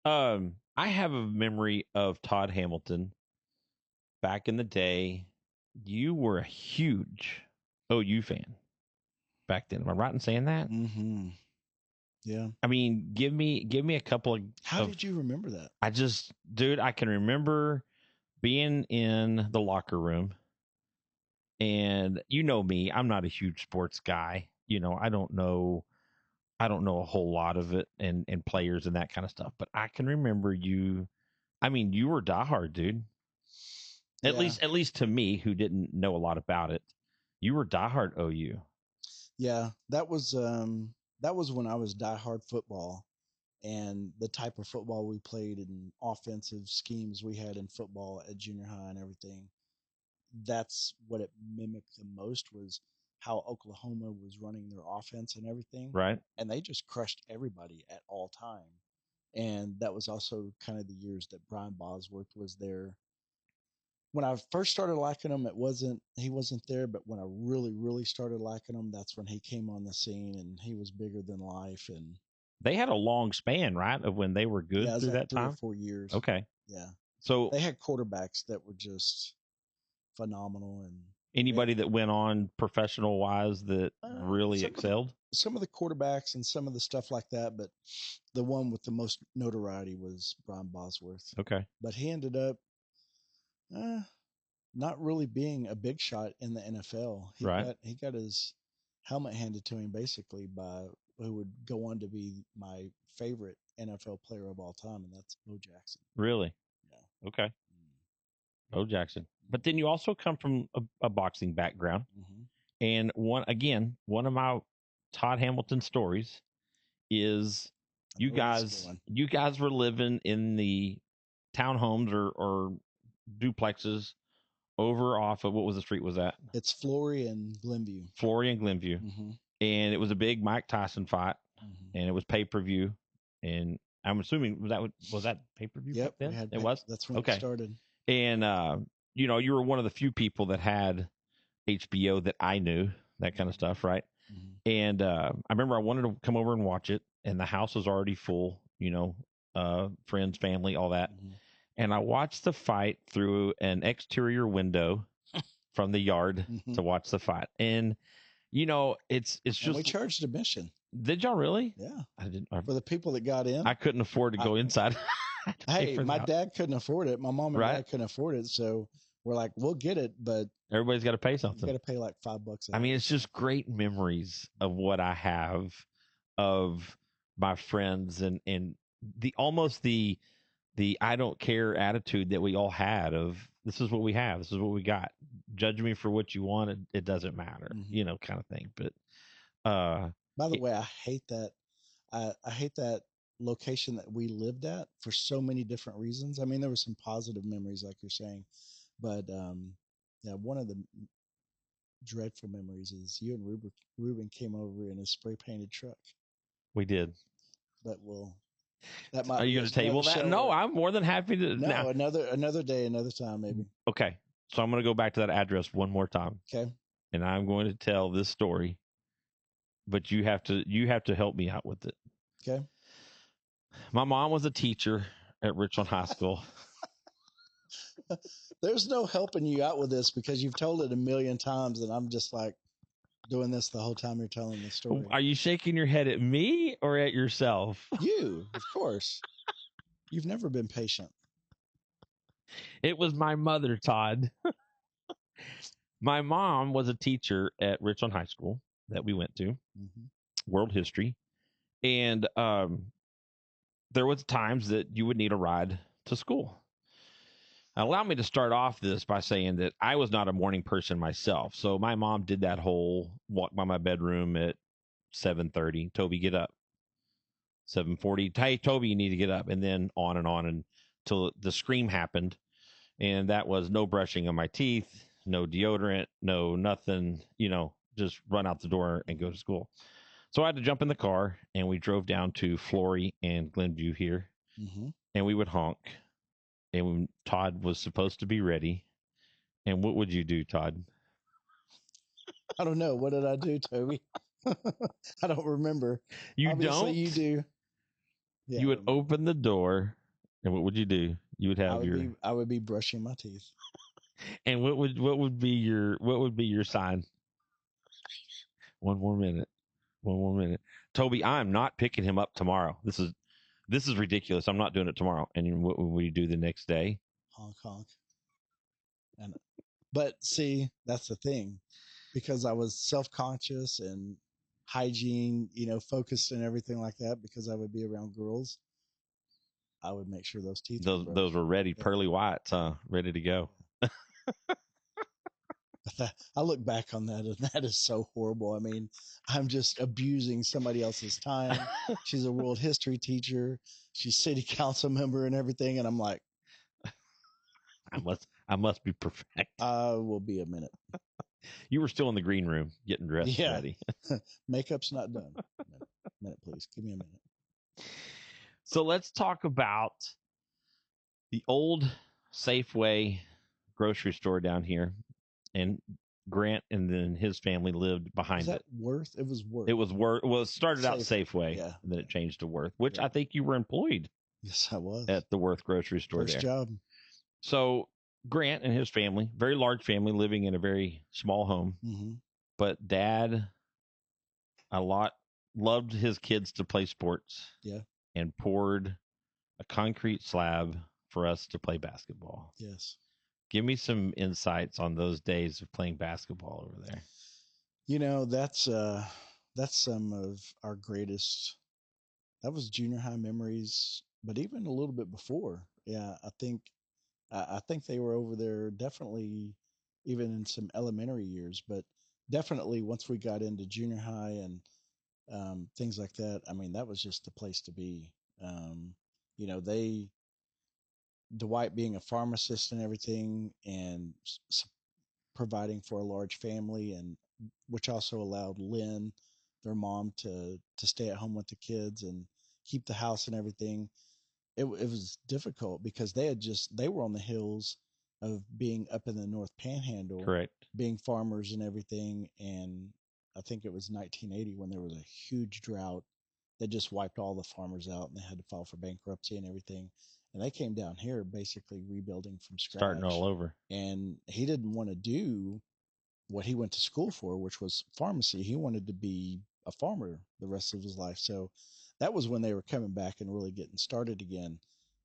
I have a memory of Todd Hamilton back in the day. You were a huge OU fan back then. Am I right in saying that?
Mm-hmm. Yeah.
I mean, give me a couple of.
How did you remember that?
Dude, I can remember being in the locker room, and you know me, I'm not a huge sports guy. I don't know a whole lot of it and players and that kind of stuff. But I can remember you. I mean, you were diehard, dude. At
Yeah.
least to me, who didn't know a lot about it, you were diehard OU.
Yeah, that was when I was diehard football, and the type of football we played and offensive schemes we had in football at junior high and everything. That's what it mimicked the most, was how Oklahoma was running their offense and everything.
Right?
And they just crushed everybody at all time. And that was also kind of the years that Brian Bosworth was there. When I first started liking him, he wasn't there, but when I really, really started liking him, that's when he came on the scene, and he was bigger than life. And
They had a long span, right, of when they were good
yeah, it was
through
like
that
3 or
time.
4 years.
Okay.
Yeah.
So
They had quarterbacks that were just phenomenal. And
anybody that went on professional wise that really excelled?
Some of the quarterbacks and some of the stuff like that, but the one with the most notoriety was Brian Bosworth.
Okay.
But he ended up not really being a big shot in the NFL. He got his helmet handed to him basically by who would go on to be my favorite NFL player of all time, and that's Bo Jackson.
Really?
Yeah.
Okay. Bo Jackson. But then you also come from a boxing background.
Mm-hmm.
And one of my Todd Hamilton stories is you guys were living in the townhomes or duplexes over off of, what was the street was that?
It's Flory and Glenview.
Flory and Glenview.
Mm-hmm.
And it was a big Mike Tyson fight, and it was pay-per-view. And I'm assuming was that pay-per-view back then? It was?
That's when it started.
And you were one of the few people that had HBO that I knew, that kind of stuff, right?
Mm-hmm.
And I remember I wanted to come over and watch it, and the house was already full, friends, family, all that.
Mm-hmm.
And I watched the fight through an exterior window from the yard to watch the fight. And it's just,
and we charged admission.
Did y'all really?
Yeah.
I didn't.
For the people that got in.
I couldn't afford to go inside.
Hey, my dad couldn't afford it. My mom and dad couldn't afford it. So we're like, we'll get it, but
everybody's got to pay something.
You got to pay like $5.
I mean, it's just great memories of what I have of my friends and the almost the I don't care attitude that we all had of, this is what we have, this is what we got. Judge me for what you want. It doesn't matter, kind of thing. But
by the way, I hate that. I hate that location that we lived at for so many different reasons. I mean, there were some positive memories, like you're saying, but yeah, one of the dreadful memories is you and Ruben came over in a spray painted truck.
We did,
but we'll That might
Are
be
you going
a-
to table
another
that?
show
No,
or-
I'm more than happy to.
no,
Now,
another day, another time, maybe.
okay, so I'm going to go back to that address one more time,
Okay.
and I'm going to tell this story, but you have to help me out with it.
Okay.
My mom was a teacher at Richland High School.
There's no helping you out with this because you've told it a million times, and I'm just like doing this the whole time you're telling the story.
Are you shaking your head at me or at yourself?
You, of course. You've never been patient.
It was my mother, Todd. My mom was a teacher at Richland High School that we went to,
Mm-hmm.
world history. And there was times that you would need a ride to school. Now, allow me to start off this by saying that I was not a morning person myself. So my mom did that whole walk by my bedroom at 7:30. Toby, get up. 7:40. Hey, Toby, you need to get up. And then on until the scream happened. And that was no brushing of my teeth, no deodorant, no nothing, just run out the door and go to school. So I had to jump in the car and we drove down to Flory and Glenview here.
Mm-hmm.
And we would honk. And when Todd was supposed to be ready. And what would you do, Todd?
I don't know. What did I do, Toby? I don't remember.
You
Obviously,
don't?
you do. Yeah,
You
I
would
remember.
open the door. And what would you do? You would have
I would be brushing my teeth.
and what would be your sign? One more minute. Toby, I'm not picking him up tomorrow. This is ridiculous. I'm not doing it tomorrow. And what would we do the next day?
Honk honk. But see, that's the thing, because I was self-conscious and hygiene, focused and everything like that. Because I would be around girls, I would make sure those teeth.
Those were ready,
Yeah.
pearly whites, huh? Ready to go.
I look back on that, and that is so horrible. I mean, I'm just abusing somebody else's time. She's a world history teacher. She's city council member and everything, and I'm like,
I must be perfect.
I will be a minute.
You were still in the green room getting dressed
Yeah.
ready.
Makeup's not done. Minute, please. Give me a minute.
So let's talk about the old Safeway grocery store down here. And Grant and then his family lived behind
Is that
it.
Worth? It was Worth.
It was Worth. Well, it started out
Safeway,
Safeway,
yeah.
and then it changed to Worth, which
Yeah.
I think you were employed
Yes, I was.
at the Worth grocery store
First
there.
job.
So Grant and his family, very large family, living in a very small home.
Mm-hmm.
But Dad, loved his kids to play sports.
Yeah.
And poured a concrete slab for us to play basketball.
Yes.
Give me some insights on those days of playing basketball over there.
That's some of our greatest. That was junior high memories, but even a little bit before. Yeah, I think they were over there definitely, even in some elementary years, but definitely once we got into junior high and things like that. I mean, that was just the place to be. They Dwight being a pharmacist and everything, and providing for a large family, and which also allowed Lynn, their mom, to stay at home with the kids and keep the house and everything. It was difficult because they were on the hills of being up in the North Panhandle,
Correct.
being farmers and everything. And I think it was 1980 when there was a huge drought that just wiped all the farmers out, and they had to file for bankruptcy and everything. And they came down here basically rebuilding from scratch,
Starting all over.
And he didn't want to do what he went to school for, which was pharmacy. He wanted to be a farmer the rest of his life. So that was when they were coming back and really getting started again.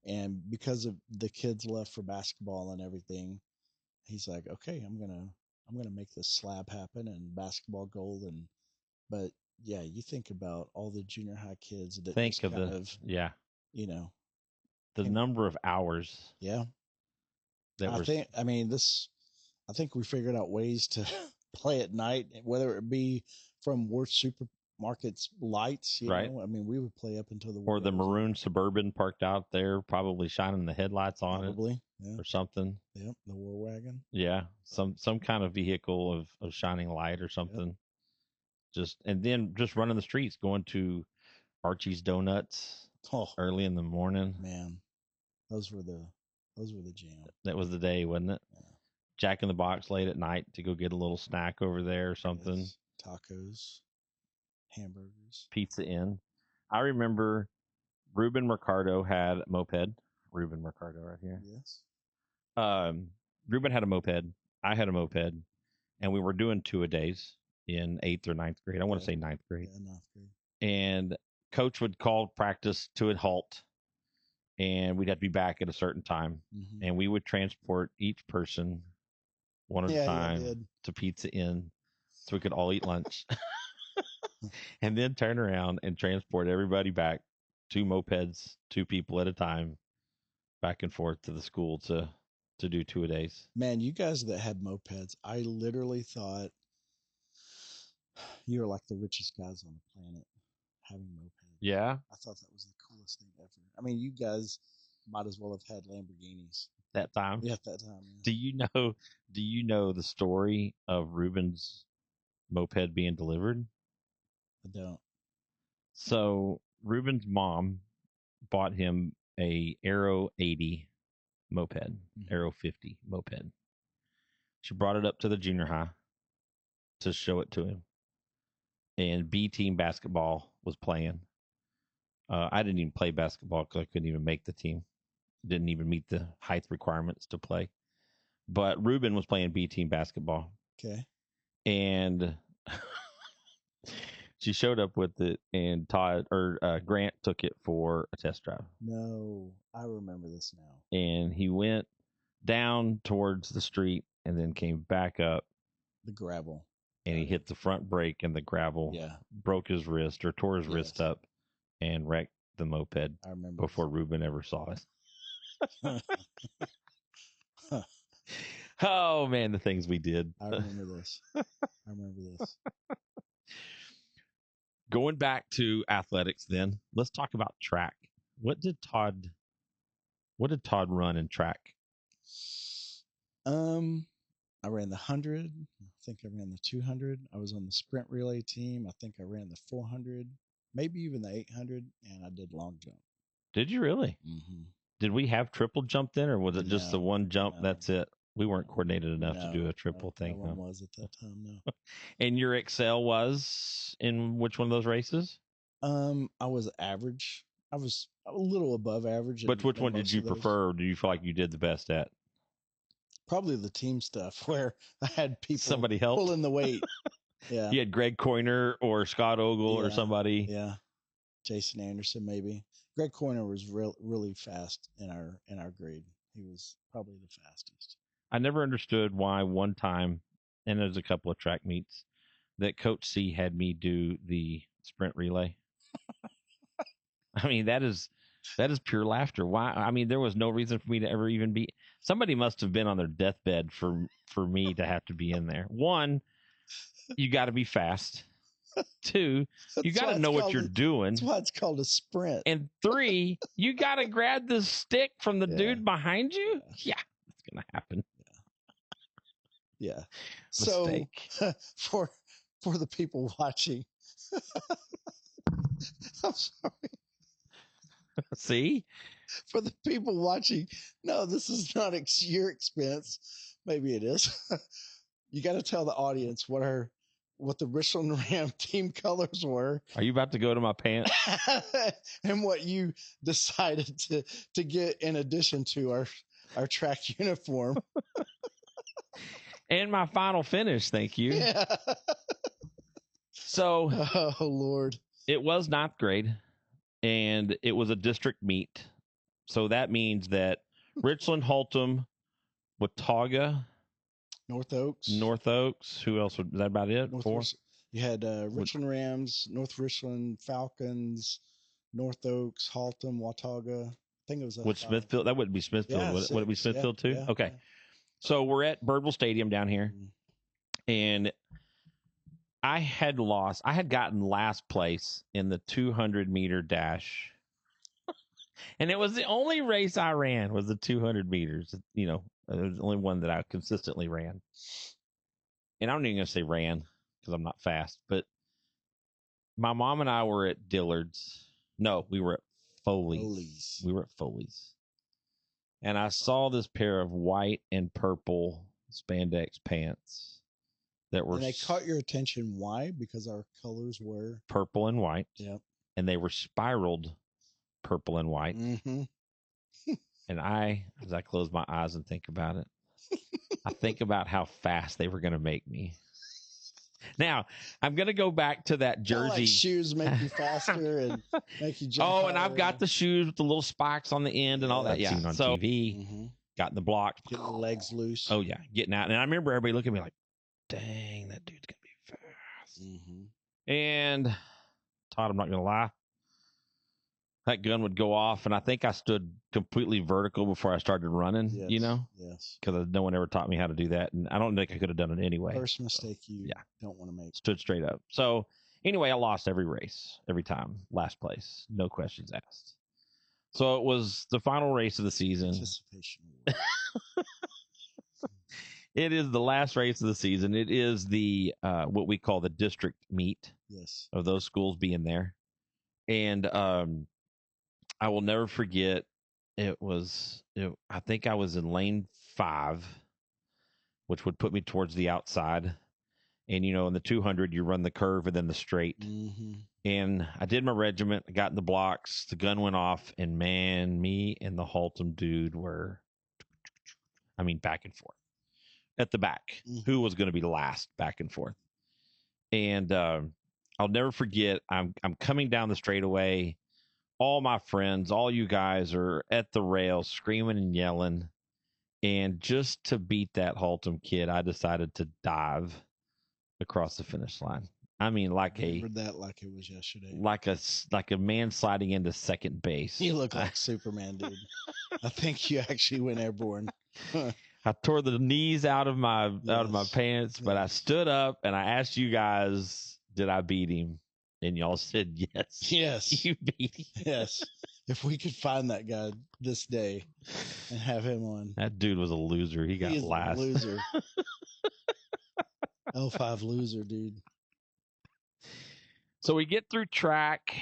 And because of the kids left for basketball and everything, he's like, okay, I'm gonna make this slab happen and basketball gold. But yeah, you think about all the junior high kids that
Think of the number of hours.
Yeah. I think we figured out ways to play at night, whether it be from Worth Supermarket's lights,
Right.
I mean, we would play up until the
Or the maroon Suburban parked out there, probably shining the headlights on
probably, yeah.
it or something.
Yep, the war wagon.
Yeah, some kind of vehicle of shining light or something. Yep. And then running the streets, going to Archie's Donuts
Oh
early in the morning.
man, those were the jam.
That was the day, wasn't it?
Yeah.
Jack in the Box late at night to go get a little snack over there or something.
Yes. Tacos, hamburgers.
Pizza Inn. I remember Ruben Mercado had a moped. Ruben Mercado right here.
Yes.
Ruben had a moped. I had a moped, and we were doing 2-a-days in 8th or 9th grade. I want to say 9th grade.
Yeah, 9th grade.
And coach would call practice to a halt, and we'd have to be back at a certain time.
Mm-hmm.
And we would transport each person one at a time to Pizza Inn so we could all eat lunch. And then turn around and transport everybody back, 2 mopeds, 2 people at a time, back and forth to the school to do 2-a-days.
Man, you guys that had mopeds, I literally thought you were like the richest guys on the planet having mopeds.
Yeah.
I thought that was the coolest thing ever. I mean, you guys might as well have had Lamborghinis.
That time?
Yeah, at that time. Yeah.
Do you know the story of Ruben's moped being delivered?
I don't.
So Ruben's mom bought him a Aero 80 moped, Aero 50 moped. She brought it up to the junior high to show it to him. And B team basketball was playing. I didn't even play basketball because I couldn't even make the team. Didn't even meet the height requirements to play. But Ruben was playing B team basketball.
Okay.
And she showed up with it, and Grant took it for a test drive.
No, I remember this now.
And he went down towards the street and then came back up.
The gravel.
And he hit the front brake and the gravel.
Yeah.
Broke his wrist or tore his wrist up and wrecked the moped.
I remember
before Ruben ever saw it. Oh man, the things we did.
I remember this.
Going back to athletics then, let's talk about track. What did Todd run in track?
I ran the 100. I think I ran the 200. I was on the sprint relay team. I think I ran the 400, maybe even the 800, and I did long jump.
Did you really?
Mm-hmm.
Did we have triple jump then, or was it just the one jump?
No.
That's it. We weren't coordinated enough to do a triple thing.
No one was at that time. No.
And your Excel was in which one of those races?
I was average. I was a little above average.
But which one did you prefer? Or do you feel like you did the best at?
Probably the team stuff where I had people
somebody help
pulling the weight. Yeah.
You had Greg Coiner or Scott Ogle or somebody.
Yeah. Jason Anderson, maybe. Greg Coiner was really fast in our grade. He was probably the fastest.
I never understood why one time, and there's a couple of track meets, that Coach C had me do the sprint relay. I mean, that is pure laughter. Why? I mean, there was no reason for me to ever even be. Somebody must have been on their deathbed for me to have to be in there. One, you got to be fast. Two, you got to know what you're doing.
That's why it's called a sprint.
And three, you got to grab the stick from the dude behind you. Yeah, it's gonna happen.
Yeah.
Mistake.
So for the people watching, I'm sorry.
See?
For the people watching, no, this is not your expense. Maybe it is. You got to tell the audience what the Richland Ram team colors were.
Are you about to go to my pants?
And what you decided to get in addition to our track uniform.
And my final finish, thank you.
Yeah.
So,
oh Lord,
it was 9th grade, and it was a district meet. So that means that Richland, Haltom, Watauga,
North Oaks.
Who else? Was that about it? Four?
You had Richland Rams, North Richland Falcons, North Oaks, Haltom, Watauga. I think it was
With Smithfield. That wouldn't be Smithfield.
Yeah,
would it be Smithfield too?
Yeah,
okay.
Yeah.
So we're at Birdwell Stadium down here, and I had gotten last place in the 200-meter dash. And it was the only race I ran was the 200 meters. You know, it was the only one that I consistently ran. And I'm not even going to say ran because I'm not fast, but my mom and I were at Dillard's. No, we were at Foley's. We were at Foley's. And I saw this pair of white and purple spandex pants that were...
And they caught your attention. Why? Because our colors were...
purple and white.
Yep.
And they were spiraled purple and white.
Mm-hmm.
And as I close my eyes and think about it, I think about how fast they were going to make me. Now, I'm going to go back to that jersey.
Like shoes make you faster and make you jump.
Oh, and I've got the shoes with the little spikes on the end and all that. Yeah. On TV, got in the block.
Getting the legs loose.
Oh, yeah. Getting out. And I remember everybody looking at me like, dang, that dude's going to be fast. And Todd, I'm not going to lie. That gun would go off, and I think I stood completely vertical before I started running,
Yes.
Because no one ever taught me how to do that, and I don't think I could have done it anyway.
First mistake you don't want to make.
Stood straight up. So, anyway, I lost every race, every time. Last place. No questions asked. So, it was the final race of the season.
Participation.
It is the last race of the season. It is the what we call the district meet of those schools being there. And I will never forget. I think I was in lane 5, which would put me towards the outside. And, in the 200, you run the curve and then the straight. And I did my regiment. I got in the blocks. The gun went off. And, man, me and the Haltom dude were, back and forth at the back. Who was going to be last, back and forth. And I'll never forget. I'm coming down the straightaway. All my friends, all you guys are at the rail screaming and yelling. And just to beat that Haltom kid, I decided to dive across the finish line. Like
I remember that like it was yesterday.
Like a man sliding into second base.
You look like Superman, dude. I think you actually went airborne.
I tore the knees out of my pants, but I stood up and I asked you guys, did I beat him? And y'all said yes.
Yes.
You beat him.
Yes. If we could find that guy this day and have him on.
That dude was a loser. He got last.
A loser. L5 loser, dude.
So we get through track.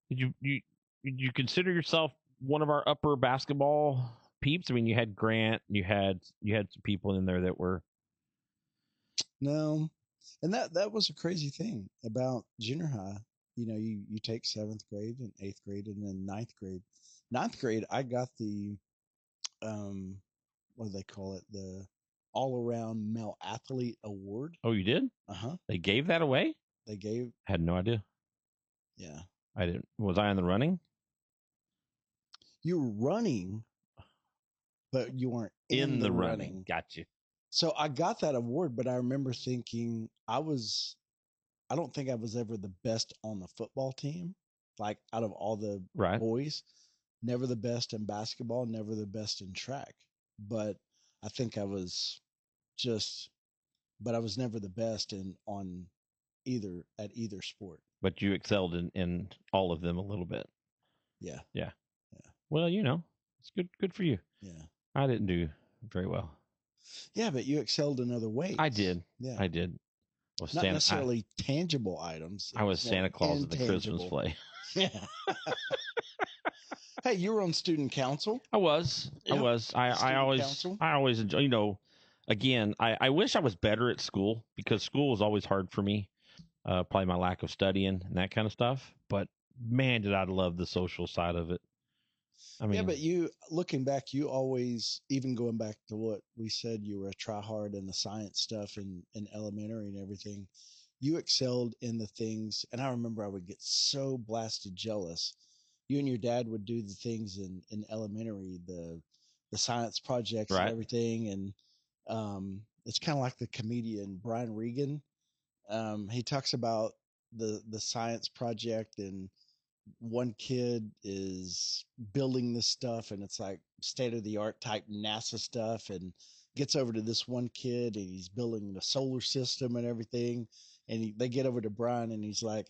Did you consider yourself one of our upper basketball peeps? You had Grant, you had some people in there that were...
No. And that was a crazy thing about junior high. You take 7th grade and 8th grade and then 9th grade. 9th grade, I got the, what do they call it? The all-around male athlete award.
Oh, you did?
Uh-huh.
They gave that away?
I
had no idea.
Yeah.
I didn't. Was I in the running?
You were running, but you weren't in the running.
Got you.
So I got that award, but I remember thinking I don't think I was ever the best on the football team, like out of all the boys. Never the best in basketball, never the best in track. But I think I was but I was never the best at either sport.
But you excelled in all of them a little bit.
Yeah.
Yeah. Yeah. Well, it's good for you.
Yeah.
I didn't do very well.
Yeah, but you excelled in other ways.
I did.
Yeah.
I did.
Not necessarily tangible items.
I was Santa Claus at the Christmas play.
Yeah. Hey, you were on student council.
I was. I always enjoy, again, I wish I was better at school because school was always hard for me. Probably my lack of studying and that kind of stuff. But man, did I love the social side of it.
But you, looking back, you always, even going back to what we said, you were a try-hard in the science stuff in elementary and everything. You excelled in the things, and I remember I would get so blasted jealous. You and your dad would do the things in elementary, the science projects and everything, and it's kind of like the comedian Brian Regan. He talks about the science project, and one kid is building this stuff and it's like state of the art type NASA stuff, and gets over to this one kid and he's building the solar system and everything. And they get over to Brian and he's like,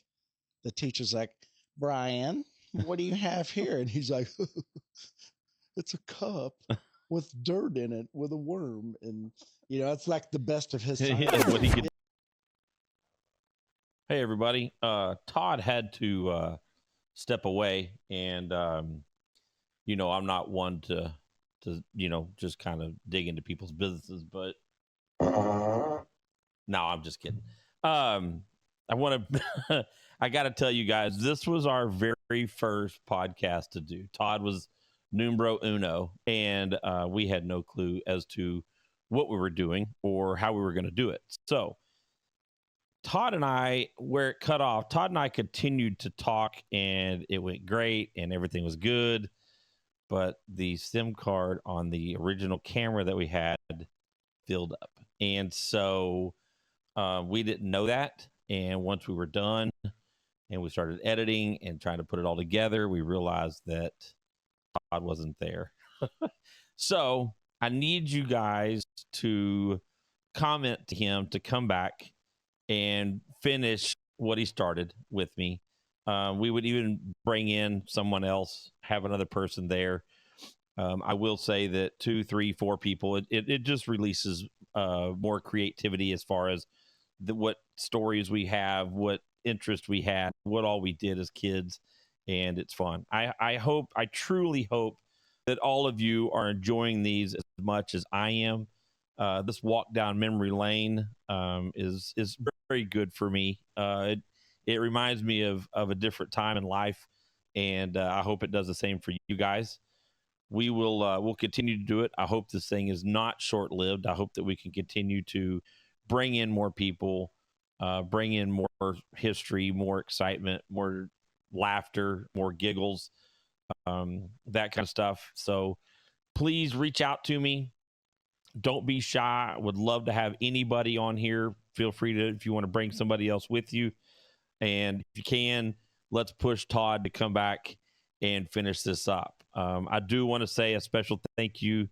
the teacher's like, Brian, what do you have here? And he's like, it's a cup with dirt in it with a worm. And, it's like the best of his time.
Hey, everybody. Todd had to step away. And you know, I'm not one to you know, just kind of dig into people's businesses, but no, I'm just kidding. I want to I got to tell you guys, this was our very first podcast to do. Todd was numero uno, and we had no clue as to what we were doing or how we were going to do it. So Todd and I, where it cut off, Todd and I continued to talk, and it went great, and everything was good. But the SIM card on the original camera that we had filled up, and so we didn't know that. And once we were done and we started editing and trying to put it all together, we realized that Todd wasn't there. So I need you guys to comment to him to come back and finish what he started with me. We would even bring in someone else, have another person there. I will say that 2, 3, 4 people, it just releases more creativity as far as what stories we have, what interest we had, what all we did as kids, and it's fun. I truly hope that all of you are enjoying these as much as I am. This walk down memory lane is very good for me. It reminds me of a different time in life, and I hope it does the same for you guys. We'll continue to do it. I hope this thing is not short-lived. I hope that we can continue to bring in more people, bring in more history, more excitement, more laughter, more giggles, that kind of stuff. So please reach out to me. Don't be shy. I would love to have anybody on here. Feel free to, if you want to bring somebody else with you. And if you can, let's push Todd to come back and finish this up. I do want to say a special thank you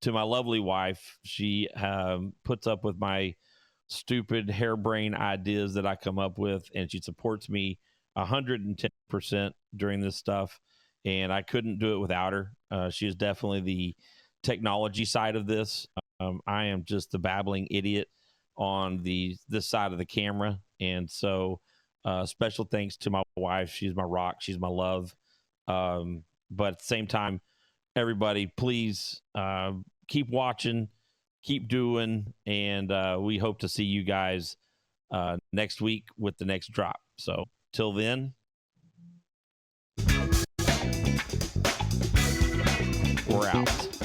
to my lovely wife. She puts up with my stupid harebrained ideas that I come up with, and she supports me 110% during this stuff. And I couldn't do it without her. She is definitely the technology side of this. I am just the babbling idiot on this side of the camera. And so special thanks to my wife. She's my rock. She's my love. But at the same time, everybody, please keep watching, keep doing, and we hope to see you guys next week with the next drop. So till then, we're out.